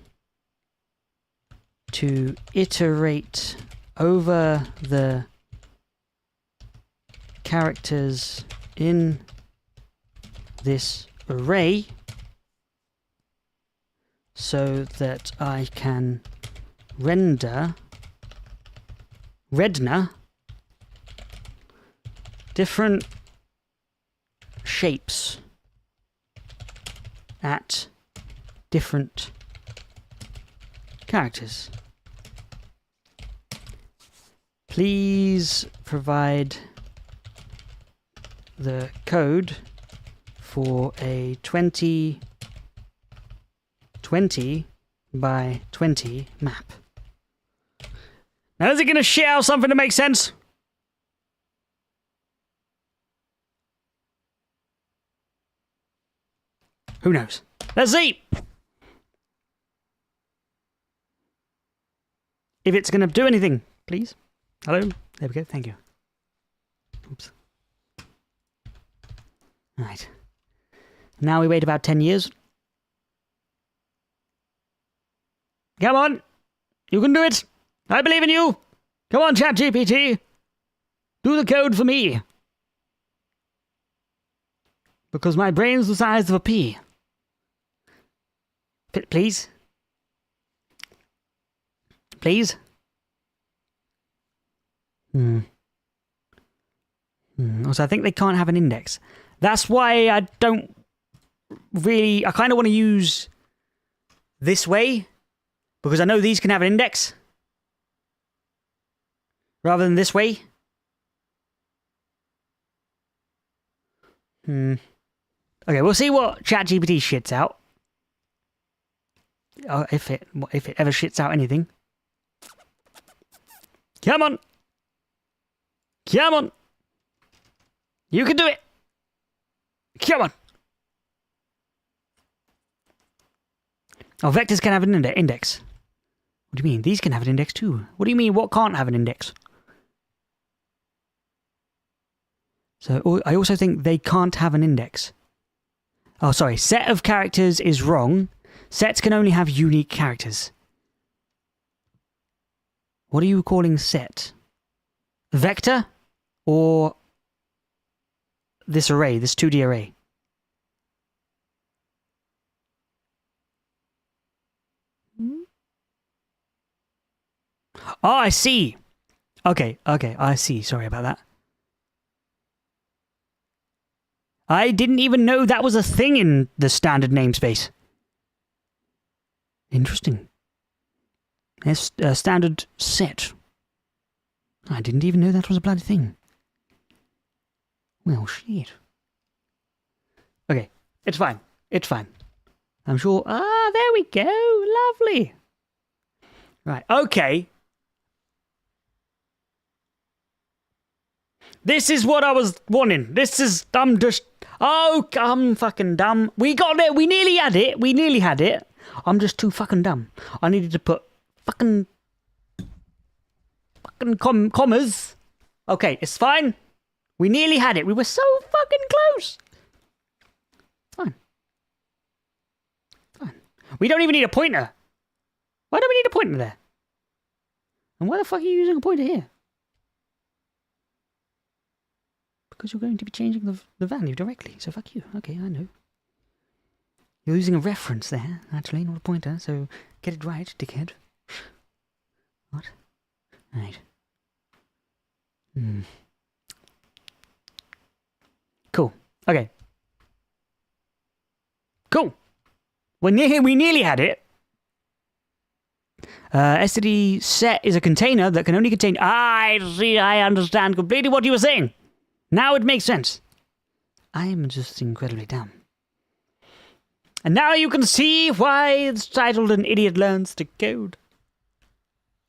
to iterate over the characters in this array so that I can render different shapes at different characters. Please provide the code for a 20 by 20 map. Now is it going to shit out something to make sense? Who knows? Let's see! If it's going to do anything, please. Hello? There we go, thank you. Oops. Right. Now we wait about 10 years. Come on! You can do it! I believe in you! Come on, ChatGPT! Do the code for me! Because my brain's the size of a pea. Please? Please? Also, I think they can't have an index. That's why I don't really... I kind of want to use this way, because I know these can have an index. Rather than this way. Okay, we'll see what ChatGPT shits out. If it ever shits out anything. Come on! Come on! You can do it! Come on! Oh, vectors can have an index. What do you mean? These can have an index too. What do you mean, what can't have an index? So, I also think they can't have an index. Oh, sorry. Set of characters is wrong. Sets can only have unique characters. What are you calling set? Vector? Or this array, this 2D array? Oh, I see. Okay, I see. Sorry about that. I didn't even know that was a thing in the standard namespace. Interesting. It's a standard set. I didn't even know that was a bloody thing. Well, shit. Okay, it's fine. It's fine. I'm sure... Ah, there we go. Lovely. Right, okay. This is what I was wanting. This is... I'm just... Oh, I'm fucking dumb. We got it. We nearly had it. We nearly had it. I'm just too fucking dumb. I needed to put fucking commas. Okay, it's fine. We nearly had it. We were so fucking close. Fine. Fine. We don't even need a pointer. Why do we need a pointer there? And why the fuck are you using a pointer here? Because you're going to be changing the value directly, so fuck you. Okay, I know. You're using a reference there, actually, not a pointer, so get it right, dickhead. What? Right. Cool. Okay. Cool. We nearly had it. STD set is a container that can only contain... I see, I understand completely what you were saying. Now it makes sense. I'm just incredibly dumb. And now you can see why it's titled An Idiot Learns to Code.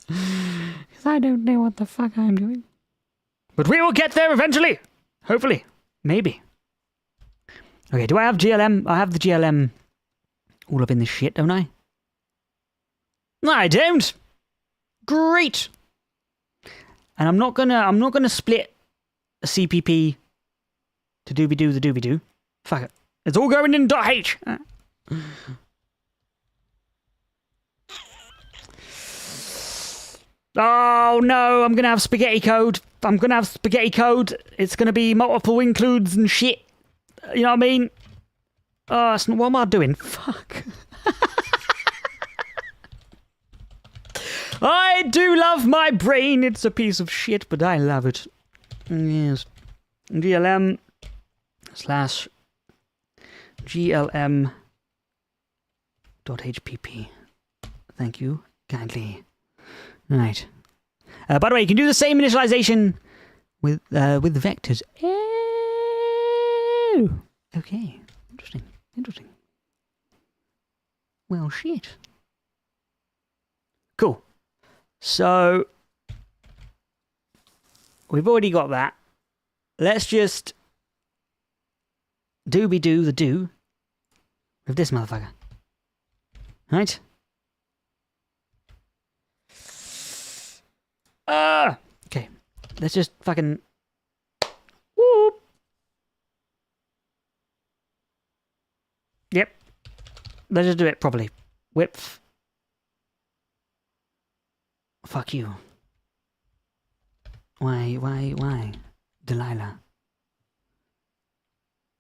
Because I don't know what the fuck I'm doing. But we will get there eventually. Hopefully. Maybe. Okay, do I have GLM? I have the GLM all up in this shit, don't I? I don't. Great. And I'm not gonna split a CPP to doobie-doo the doobie-doo. Fuck it. It's all going in .h. Oh no, I'm gonna have spaghetti code. I'm gonna have spaghetti code. It's gonna be multiple includes and shit. You know what I mean? Oh, what am I doing? Fuck. I do love my brain. It's a piece of shit, but I love it. Yes. GLM slash GLM .hpp. Thank you kindly. Right. By the way, you can do the same initialization with vectors. Oh, okay. Interesting. Interesting. Well, shit. Cool. So we've already got that. Let's just do the do with this motherfucker. Right? Okay. Let's just fucking whoop. Yep. Let's just do it properly. Width. Fuck you. Why? Delilah.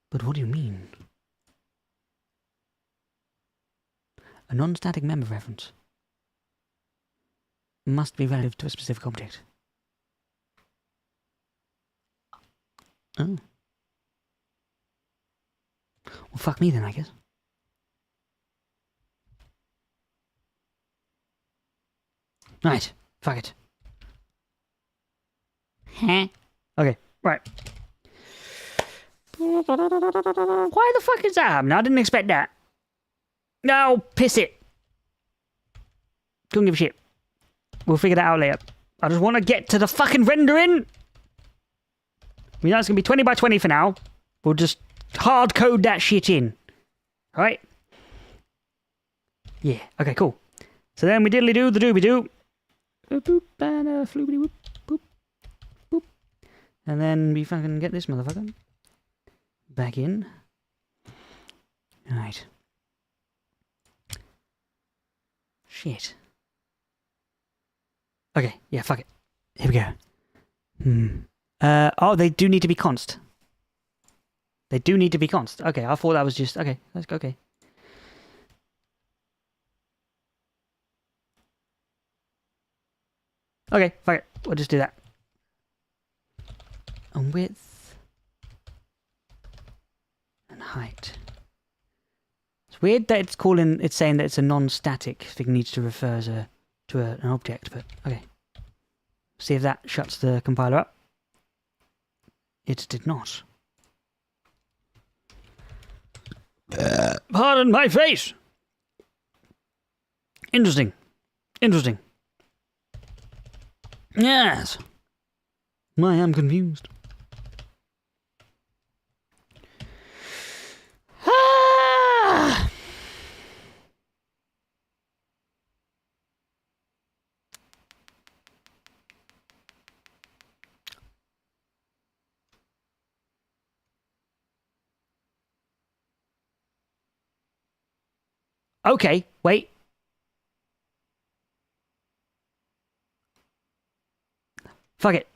But what do you mean? A non-static member reference must be relative to a specific object. Oh. Well, fuck me then, I guess. Right. Fuck it. Huh? Okay, right. Why the fuck is that happening? I didn't expect that. No, piss it. Don't give a shit. We'll figure that out later. I just want to get to the fucking rendering. We know it's going to be 20 by 20 for now. We'll just hard code that shit in. Alright? Yeah, okay, cool. So then we diddly do the dooby doo. Boop, and floopity whoop, boop, boop. And then we fucking get this motherfucker back in. Alright. Shit. Okay, yeah, fuck it. Here we go. Oh, they do need to be const. They do need to be const. Okay, I thought that was just... Okay, let's go, okay. Okay, fuck it. We'll just do that. And width. And height. It's weird that it's saying that it's a non-static thing needs to refer to an object, but okay. See if that shuts the compiler up. It did not. Pardon my face! Interesting. Interesting. Yes. I am confused. Ah! Okay, wait. Fuck it.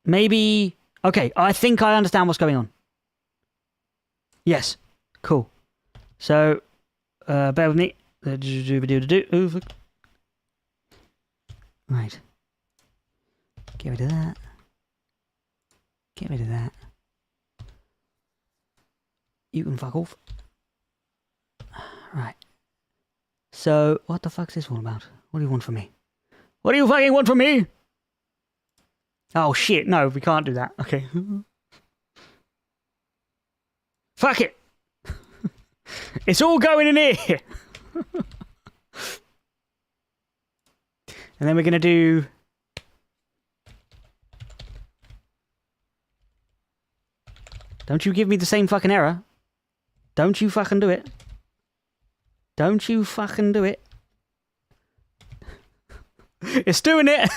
Maybe... Okay, I think I understand what's going on. Yes. Cool. So, bear with me. Right. Get rid of that. Get rid of that. You can fuck off. Right. So, what the fuck's this all about? What do you want from me? What do you fucking want from me? Oh shit, no, we can't do that. Okay. Fuck it! It's all going in here! And then we're gonna do... Don't you give me the same fucking error. Don't you fucking do it. Don't you fucking do it. It's doing it!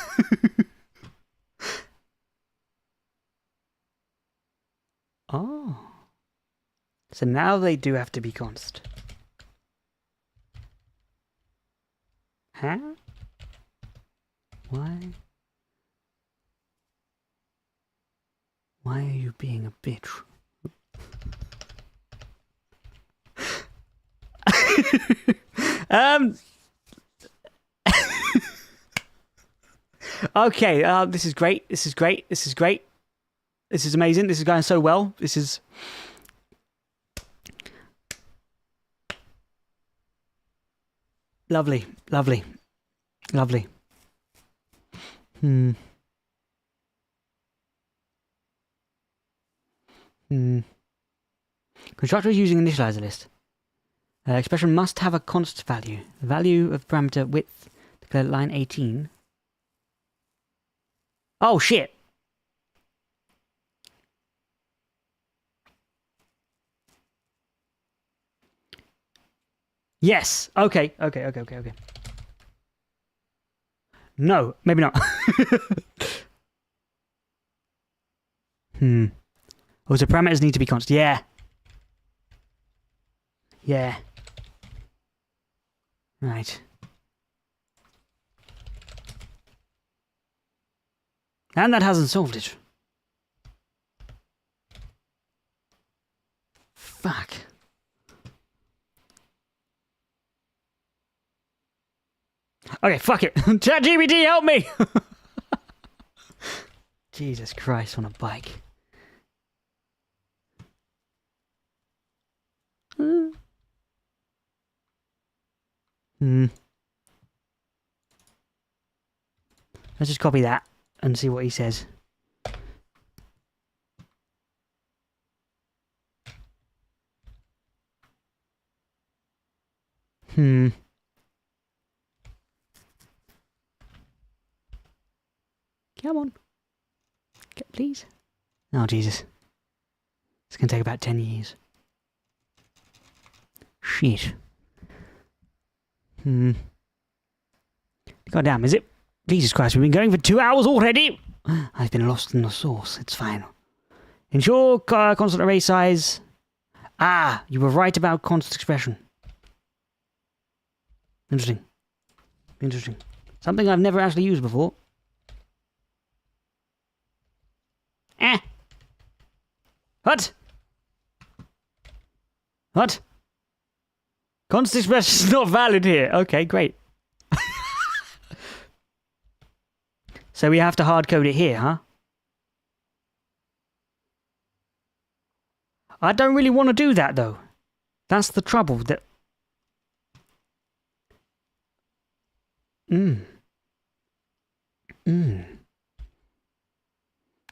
Oh. So now they do have to be const. Huh? Why? Why are you being a bitch? Okay, this is great. This is great. This is great. This is amazing. This is going so well. This is... Lovely. Lovely. Lovely. Constructor is using initializer list. Expression must have a const value. The value of parameter width declared at line 18. Oh shit! Yes! Okay. No, maybe not. Oh, so parameters need to be constant. Yeah. Yeah. Right. And that hasn't solved it. Fuck. Okay, fuck it. ChatGPT, help me! Jesus Christ, on a bike. Let's just copy that and see what he says. Come on. Please. Oh, Jesus. It's going to take about 10 years. Shit. God damn, is it? Jesus Christ, we've been going for 2 hours already? I've been lost in the source. It's fine. Ensure constant array size. Ah, you were right about constant expression. Interesting. Interesting. Something I've never actually used before. What? What? Constant expression is not valid here. Okay, great. So we have to hard code it here, huh? I don't really want to do that, though. That's the trouble. That...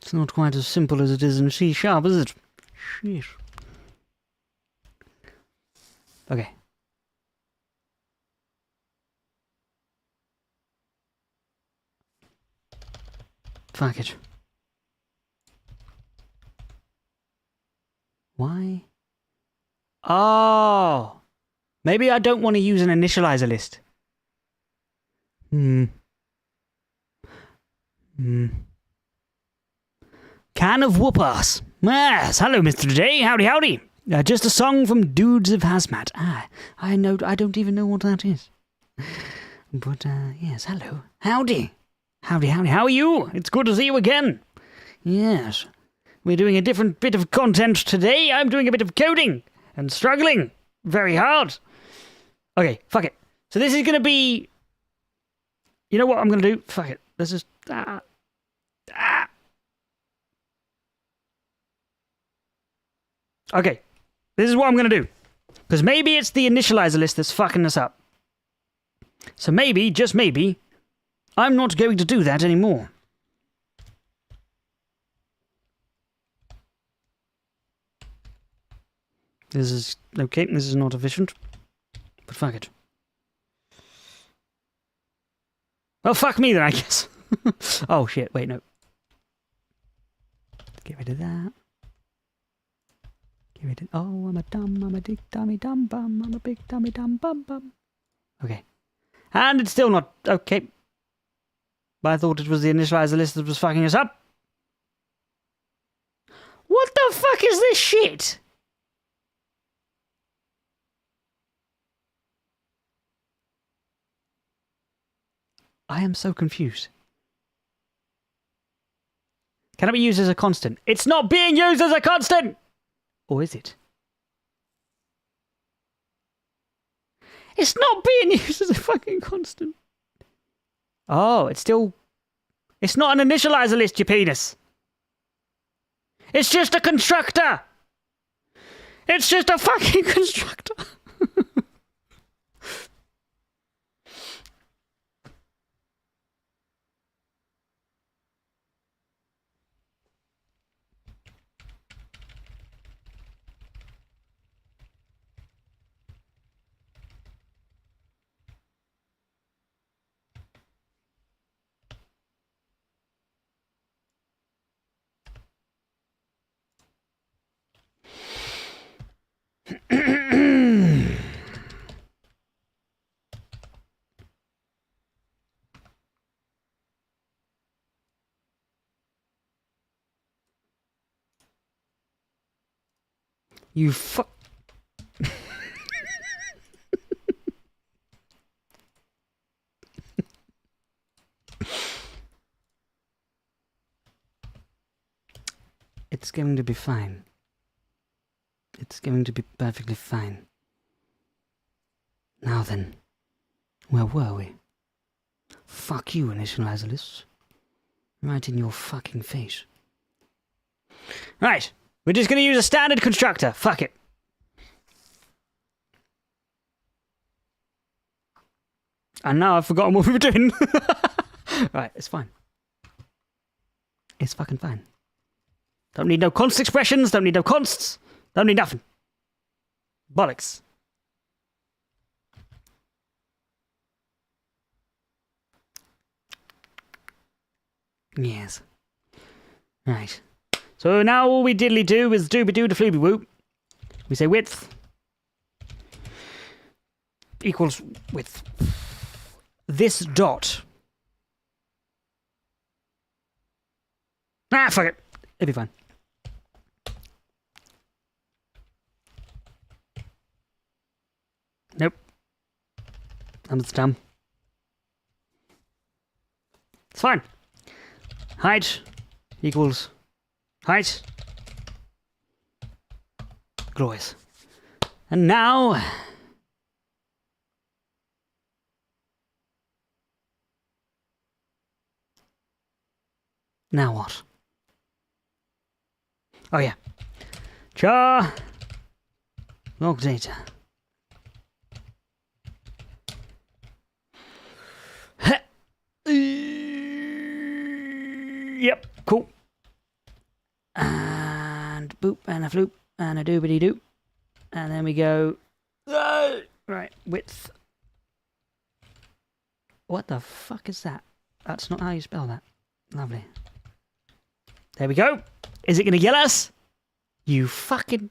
It's not quite as simple as it is in C#, is it? Shit. Okay. Fuck it. Why? Oh! Maybe I don't want to use an initializer list. Can of whoop-ass. Yes, hello, Mr. J. Howdy, howdy. Just a song from Dudes of Hazmat. Ah, I don't even know what that is. But, yes, hello. Howdy. Howdy, howdy. How are you? It's good to see you again. Yes. We're doing a different bit of content today. I'm doing a bit of coding and struggling very hard. Okay, fuck it. So this is going to be... You know what I'm going to do? Fuck it. Let's just... Okay. This is what I'm going to do. Because maybe it's the initializer list that's fucking us up. So maybe, just maybe, I'm not going to do that anymore. This is... Okay, this is not efficient. But fuck it. Well, fuck me then, I guess. Oh, shit. Wait, no. Get rid of that. Get rid of... Oh, I'm a big dummy dum bum. I'm a big dummy dum bum bum. Okay. And it's still not... Okay. But I thought it was the initializer list that was fucking us up. What the fuck is this shit? I am so confused. Cannot be used as a constant. It's not being used as a constant! Or is it? It's not being used as a fucking constant. Oh, it's still... It's not an initializer list, you penis. It's just a constructor. It's just a fucking constructor. You fuck. It's going to be fine. It's going to be perfectly fine. Now then, where were we? Fuck you, initializer lists. Right in your fucking face. Right, we're just gonna use a standard constructor. Fuck it. And now I've forgotten what we were doing. Right, it's fine. It's fucking fine. Don't need no const expressions, don't need no consts, don't need nothing. Bollocks. Yes. Right. So now all we diddly do is doobie doo the flooby whoop. We say width equals width. This dot. Ah, fuck it. It'll be fine. Nope. I'm dumb. It's fine. Height equals height. Glorious. And now... Now what? Oh yeah. Char log data. Yep, cool. And boop, and a floop, and a doobity doop. And then we go... Right, width. What the fuck is that? That's not how you spell that. Lovely. There we go. Is it going to yell at us? You fucking...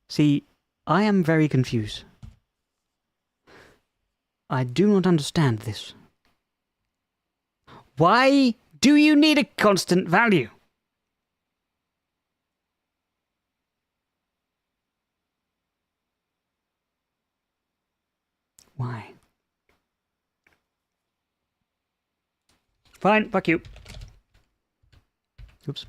See, I am very confused. I do not understand this. Why do you need a constant value? Why? Fine, fuck you. Oops.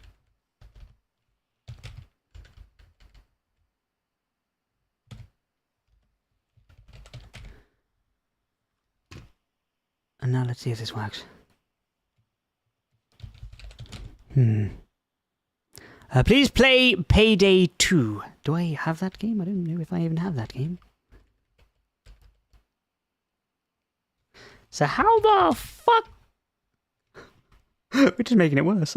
And now let's see if this works. Please play Payday 2. Do I have that game? I don't know if I even have that game. So how the fuck? We're just making it worse.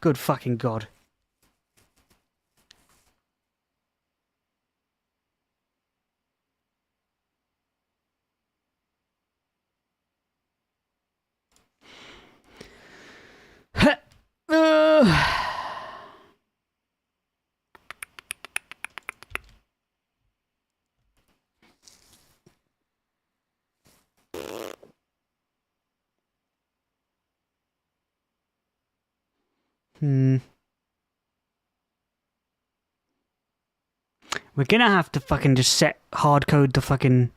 Good fucking God. We're gonna have to fucking just set hard code the fucking.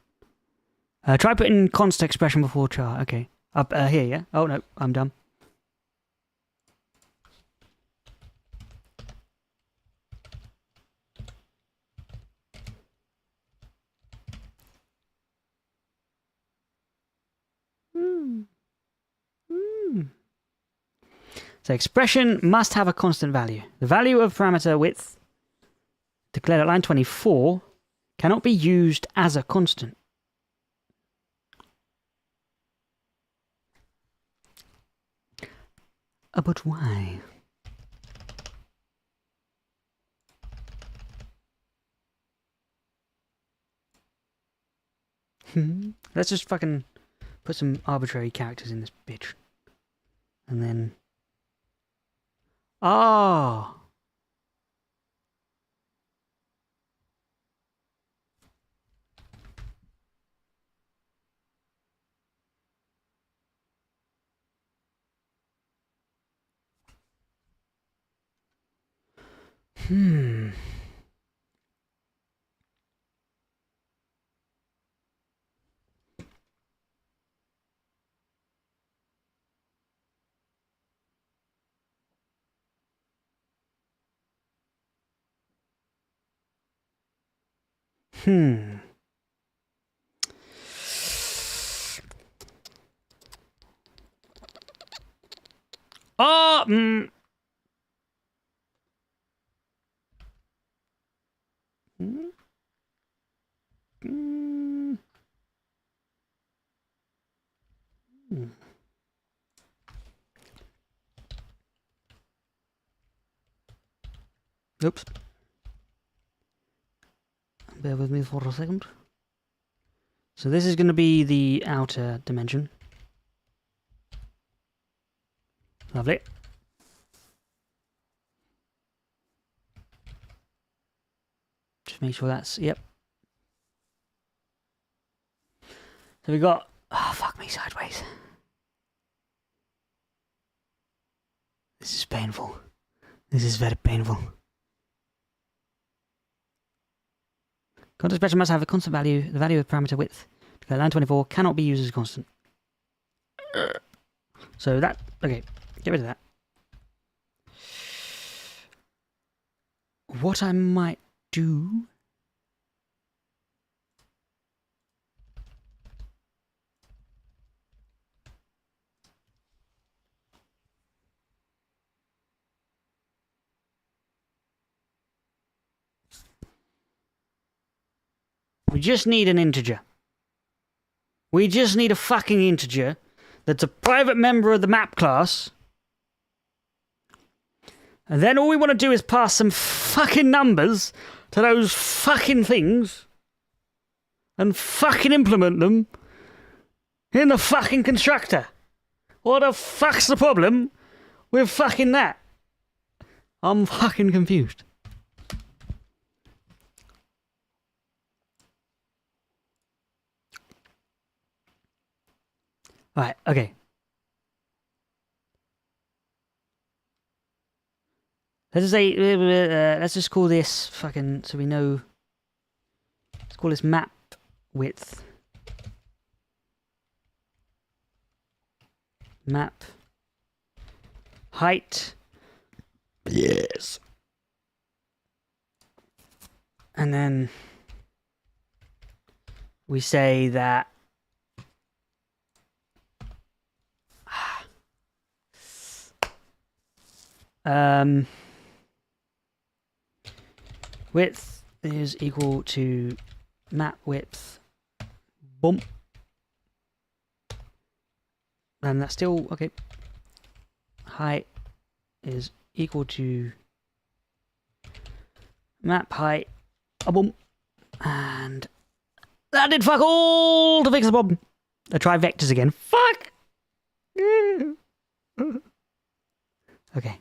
Try putting const expression before char. Okay. Up here, yeah? Oh no, I'm dumb. So expression must have a constant value. The value of parameter width declared at line 24 cannot be used as a constant. But why? Let's just fucking put some arbitrary characters in this bitch. And then... Ah! Hmm. Hmm. Oh! Oops. Bear with me for a second. So this is going to be the outer dimension. Lovely. Just make sure that's... Yep. So we got... Oh, fuck me sideways. This is painful. This is very painful. Context expression must have a constant value. The value of parameter width. Okay, line 24 cannot be used as a constant. So that... Okay, get rid of that. What I might do... We just need an integer. We just need a fucking integer that's a private member of the map class. And then all we want to do is pass some fucking numbers to those fucking things and fucking implement them in the fucking constructor. What the fuck's the problem with fucking that? I'm fucking confused. Right, okay. Let's just say, let's just call this fucking, so we know, let's call this map width. Map height. Yes. And then we say that width is equal to map width. Boom. And that's still okay. Height is equal to map height. Boom. And that did fuck all to fix the problem. I try vectors again. Fuck. Okay.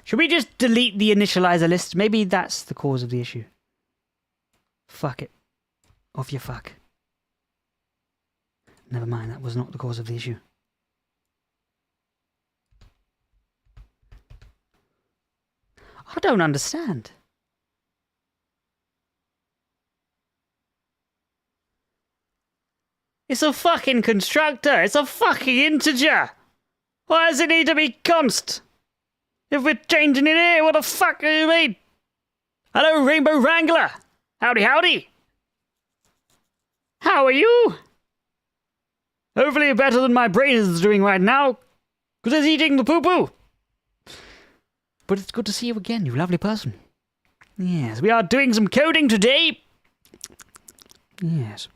Should we just delete the initializer list? Maybe that's the cause of the issue. Fuck it. Off you fuck. Never mind, that was not the cause of the issue. I don't understand. It's a fucking constructor. It's a fucking integer. Why does it need to be const? If we're changing it here, what the fuck do you mean? Hello, Rainbow Wrangler. Howdy, howdy. How are you? Hopefully better than my brain is doing right now, because it's eating the poo-poo. But it's good to see you again, you lovely person. Yes, we are doing some coding today. Yes.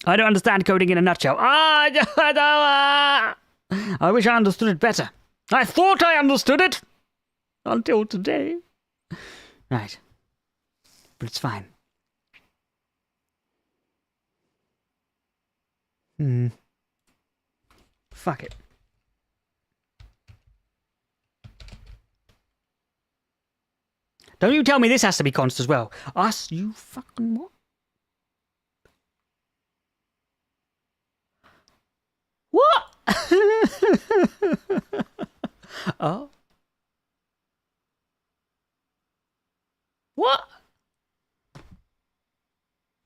I don't understand coding in a nutshell. I wish I understood it better. I thought I understood it until today. Right. But it's fine. Fuck it. Don't you tell me this has to be const as well. Us, you fucking what? What? Oh. What?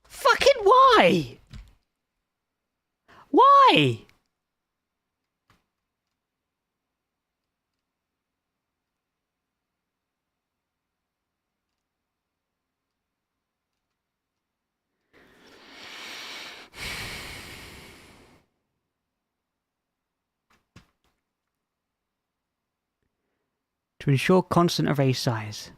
Fucking why? Why? To ensure constant array size.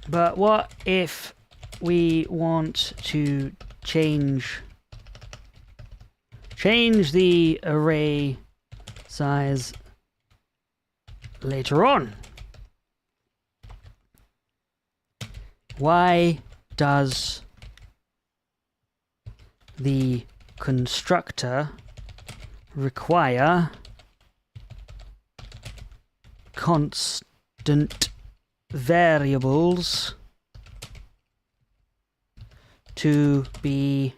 But what if we want to change the array size later on? Why does the constructor require constant variables to be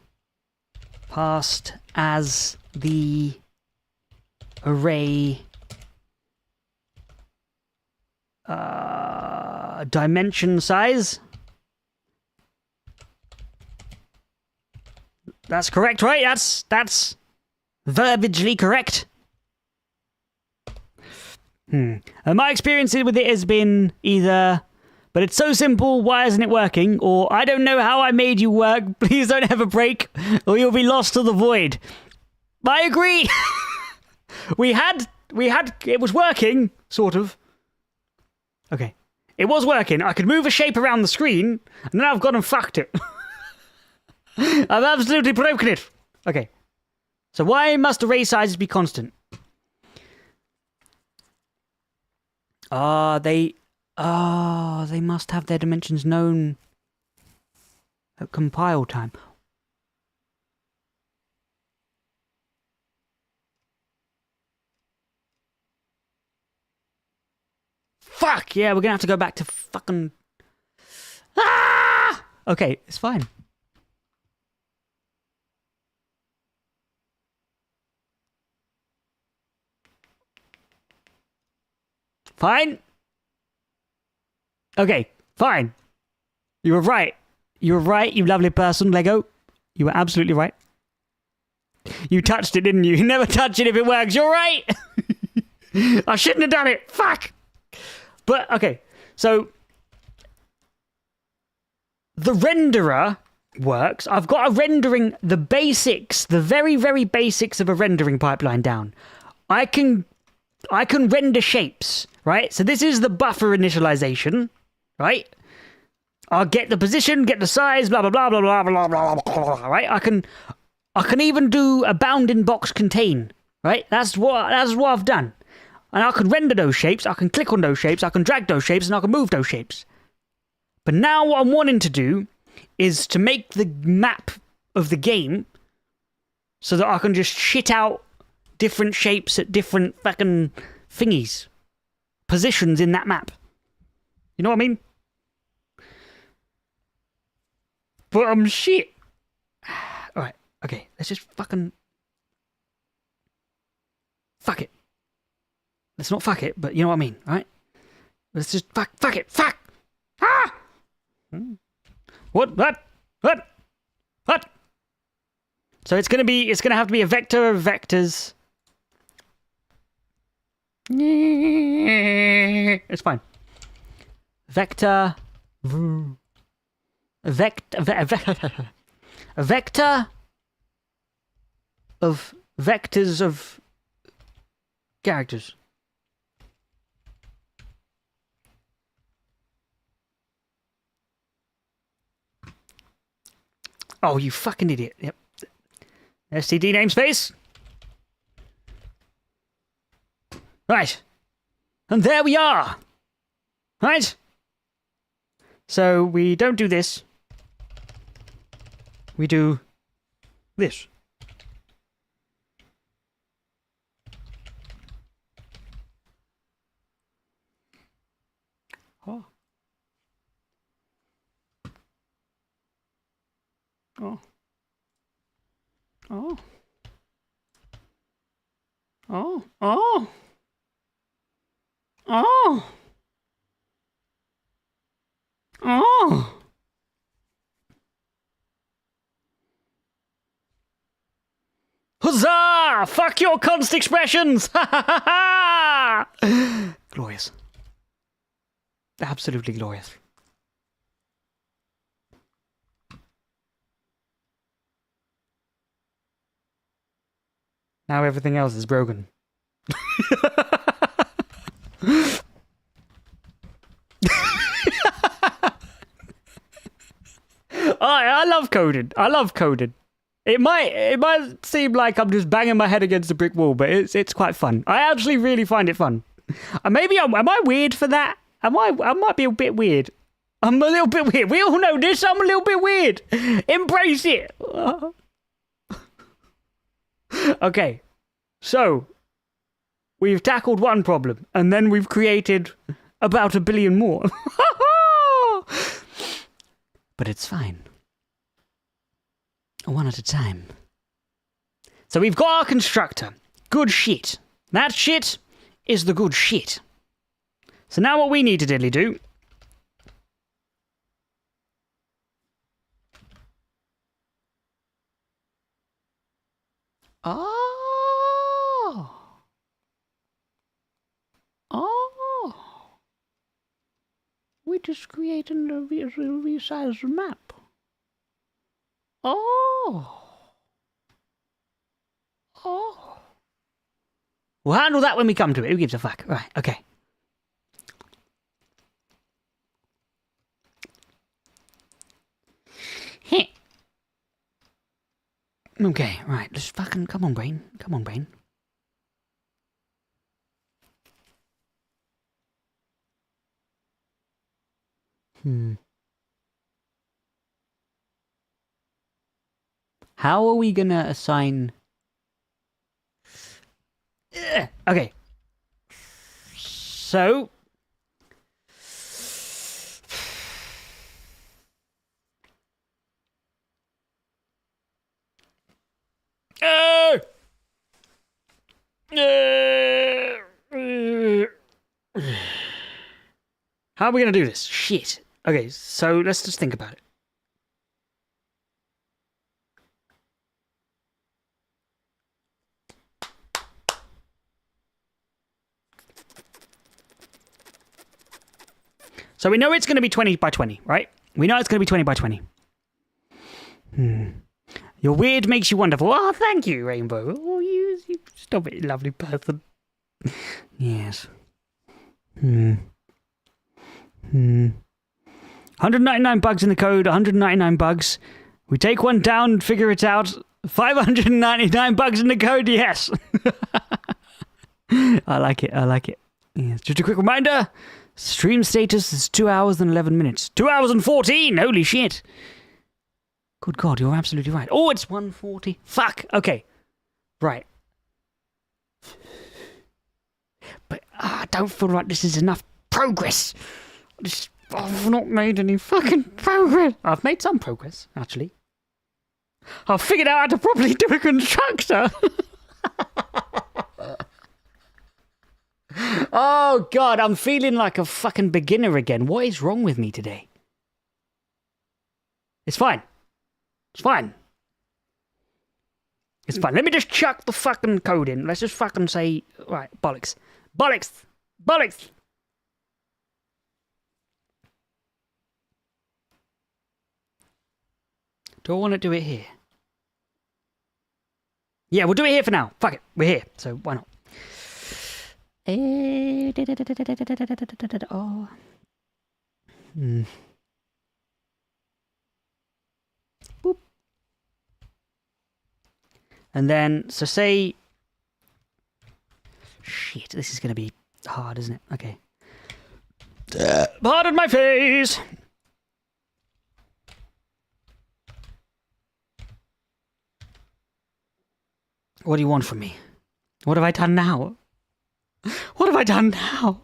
passed as the array dimension size? That's correct, right? That's verbagely correct. My experience with it has been either, but it's so simple, why isn't it working? Or, I don't know how I made you work, please don't have a break, or you'll be lost to the void. I agree. it was working, sort of. Okay. It was working. I could move a shape around the screen, and then I've gone and fucked it. I've absolutely broken it. Okay. So why must array sizes be constant? They must have their dimensions known at compile time. Fuck! Yeah, we're gonna have to go back to fucking... Ah! Okay, it's fine. Fine? Okay, fine. You were right. You were right, you lovely person, Lego. You were absolutely right. You touched it, didn't you? You never touch it if it works. You're right! I shouldn't have done it. Fuck! But, okay. So, the renderer works. I've got a rendering, the basics, the very, very basics of a rendering pipeline down. I can render shapes, right? So this is the buffer initialization, right? I'll get the position, get the size, blah, blah, blah, blah, blah, blah, blah, blah, right? I can even do a bounding box contain, right? That's what I've done. And I can render those shapes, I can click on those shapes, I can drag those shapes, and I can move those shapes. But now what I'm wanting to do is to make the map of the game so that I can just shit out different shapes at different fucking thingies. positions in that map. You know what I mean? But shit. Alright, okay, let's just fucking... Fuck it. Let's not fuck it, but you know what I mean, right? Let's just fuck it, fuck! Ah! What? So it's gonna have to be a vector of vectors. It's fine. Vector. A vector of vectors of characters. Oh, you fucking idiot. Yep. STD namespace. Right. And there we are. Right? So we don't do this. We do this. Oh. Oh. Oh. Oh. Oh. Oh. Oh. Huzzah! Fuck your const expressions! Ha ha ha ha! Glorious. Absolutely glorious. Now everything else is broken. I love coding. I love coding. It might seem like I'm just banging my head against a brick wall, but it's quite fun. I actually really find it fun. Maybe am I weird for that? I might be a bit weird. I'm a little bit weird. We all know this. I'm a little bit weird. Embrace it. Okay, so we've tackled one problem, and then we've created about 1 billion more. But it's fine. One at a time. So we've got our constructor. Good shit. That shit is the good shit. So now what we need to diddly do... Oh. Oh. We just created a resized map. Oh. Oh. We'll handle that when we come to it. Who gives a fuck? Right, okay. Okay, right. Let's fucking... Come on, brain. Come on, brain. How are we gonna assign... Okay. So... How are we gonna do this? Shit. Okay, so let's just think about it. So we know it's going to be 20 by 20, right? We know it's going to be 20 by 20. Your weird makes you wonderful. Oh, thank you, Rainbow. Oh, you stop it, lovely person. Yes. 199 bugs in the code, 199 bugs. We take one down, figure it out. 599 bugs in the code, yes. I like it, I like it. Yes. Just a quick reminder. Stream status is 2 hours and 11 minutes. 2 hours and 14! Holy shit! Good God, you're absolutely right. Oh, it's 1:40. Fuck! Okay. Right. But I don't feel like this is enough progress. I've not made any fucking progress. I've made some progress, actually. I've figured out how to properly do a constructor. Oh, God, I'm feeling like a fucking beginner again. What is wrong with me today? It's fine. It's fine. It's fine. Let me just chuck the fucking code in. Let's just fucking say... Right, bollocks. Bollocks! Bollocks! Do I want to do it here? Yeah, we'll do it here for now. Fuck it. We're here, so why not? Oh. Boop. And then, so say... Shit, this is going to be hard, isn't it? Okay. Pardon my face! What do you want from me? What have I done now? What have I done now?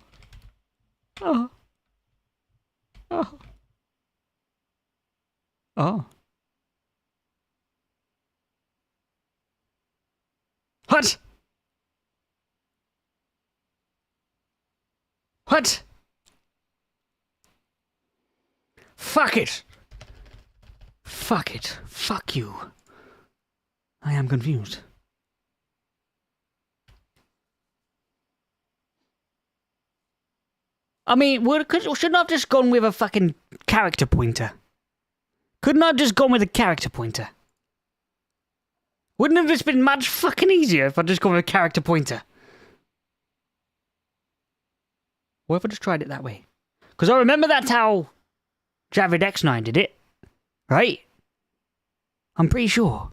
Oh. Oh. Oh. What? What? Fuck it. Fuck it. Fuck you. I am confused. I mean, shouldn't I have just gone with a fucking character pointer? Couldn't I have just gone with a character pointer? Wouldn't it have just been much fucking easier if I'd just gone with a character pointer? What if I just tried it that way? Because I remember that's how Javid X9 did it. Right? I'm pretty sure.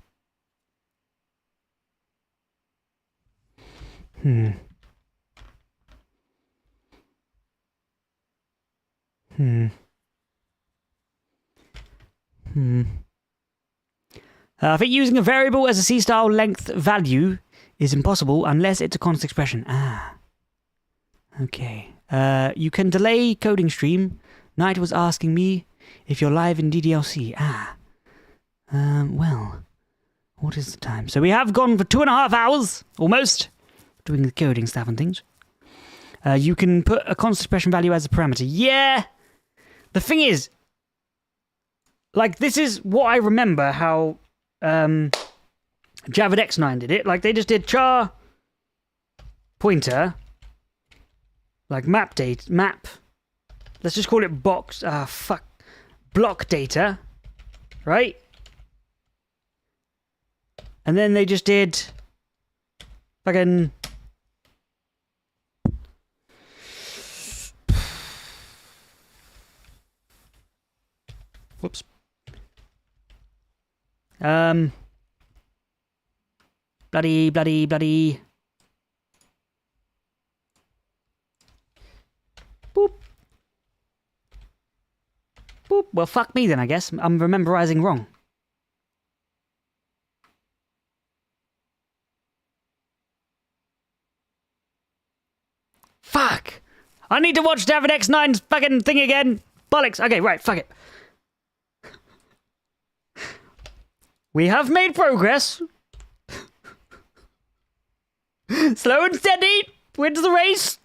I think using a variable as a C-style length value is impossible unless it's a constant expression. Ah. Okay. You can delay coding stream. Knight was asking me if you're live in DDLC. Ah. Well. What is the time? So we have gone for 2.5 hours, almost, doing the coding stuff and things. You can put a constant expression value as a parameter. Yeah! The thing is, like, this is what I remember how Javid X9 did it. Like, they just did char pointer, like map. Let's just call it block data, right? And then they just did fucking... Whoops. Bloody. Boop. Boop. Well, fuck me then, I guess. I'm memorizing wrong. Fuck! I need to watch Javid X9's fucking thing again. Bollocks. Okay, right, fuck it. We have made progress. Slow and steady wins the race.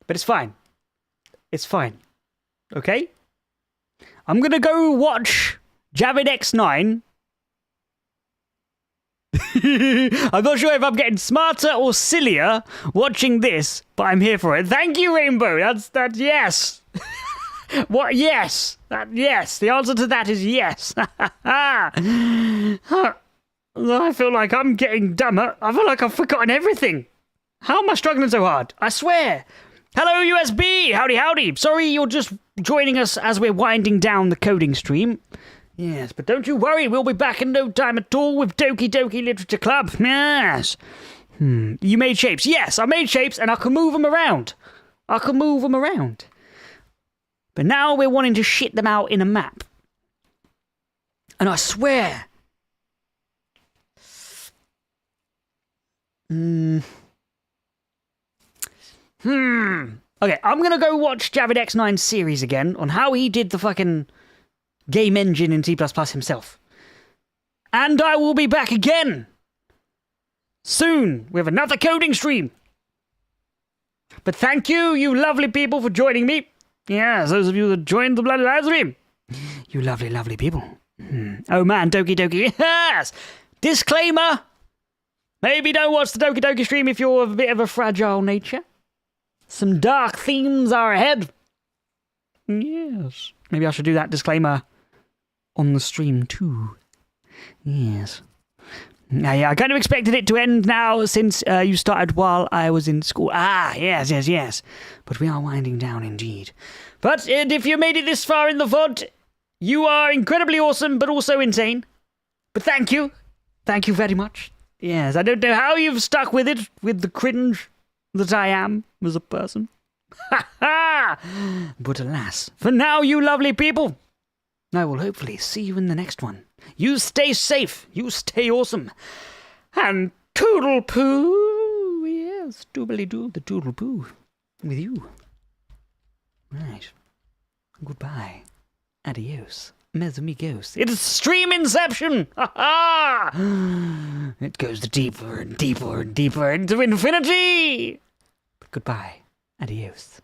But it's fine. It's fine. Okay? I'm gonna go watch Javid X9. I'm not sure if I'm getting smarter or sillier watching this, but I'm here for it. Thank you, Rainbow. That's yes. What? Yes. Yes. The answer to that is yes. I feel like I'm getting dumber. I feel like I've forgotten everything. How am I struggling so hard? I swear. Hello, USB. Howdy, howdy. Sorry you're just joining us as we're winding down the coding stream. Yes, but don't you worry. We'll be back in no time at all with Doki Doki Literature Club. Yes. You made shapes. Yes, I made shapes and I can move them around. But now we're wanting to shit them out in a map. And I swear... Okay, I'm gonna go watch Javid X9's series again on how he did the fucking game engine in C++ himself. And I will be back again soon with another coding stream. But thank you, you lovely people, for joining me. Yes, those of you that joined the bloody live stream. You lovely, lovely people. Oh man, Doki Doki. Yes! Disclaimer. Maybe don't watch the Doki Doki stream if you're of a bit of a fragile nature. Some dark themes are ahead. Yes. Maybe I should do that disclaimer on the stream too. Yes. Yeah, I kind of expected it to end now since you started while I was in school. Ah, yes. But we are winding down indeed. But if you made it this far in the VOD, you are incredibly awesome, but also insane. But thank you. Thank you very much. Yes, I don't know how you've stuck with it, with the cringe that I am as a person. Ha ha! But alas, for now, you lovely people, I will hopefully see you in the next one. You stay safe, you stay awesome, and toodle poo, yes, doobly doo, the toodle poo, with you. Right, goodbye, adios, mes amigos. It's stream inception, ha ha! It goes deeper and deeper and deeper into infinity. But goodbye, adios.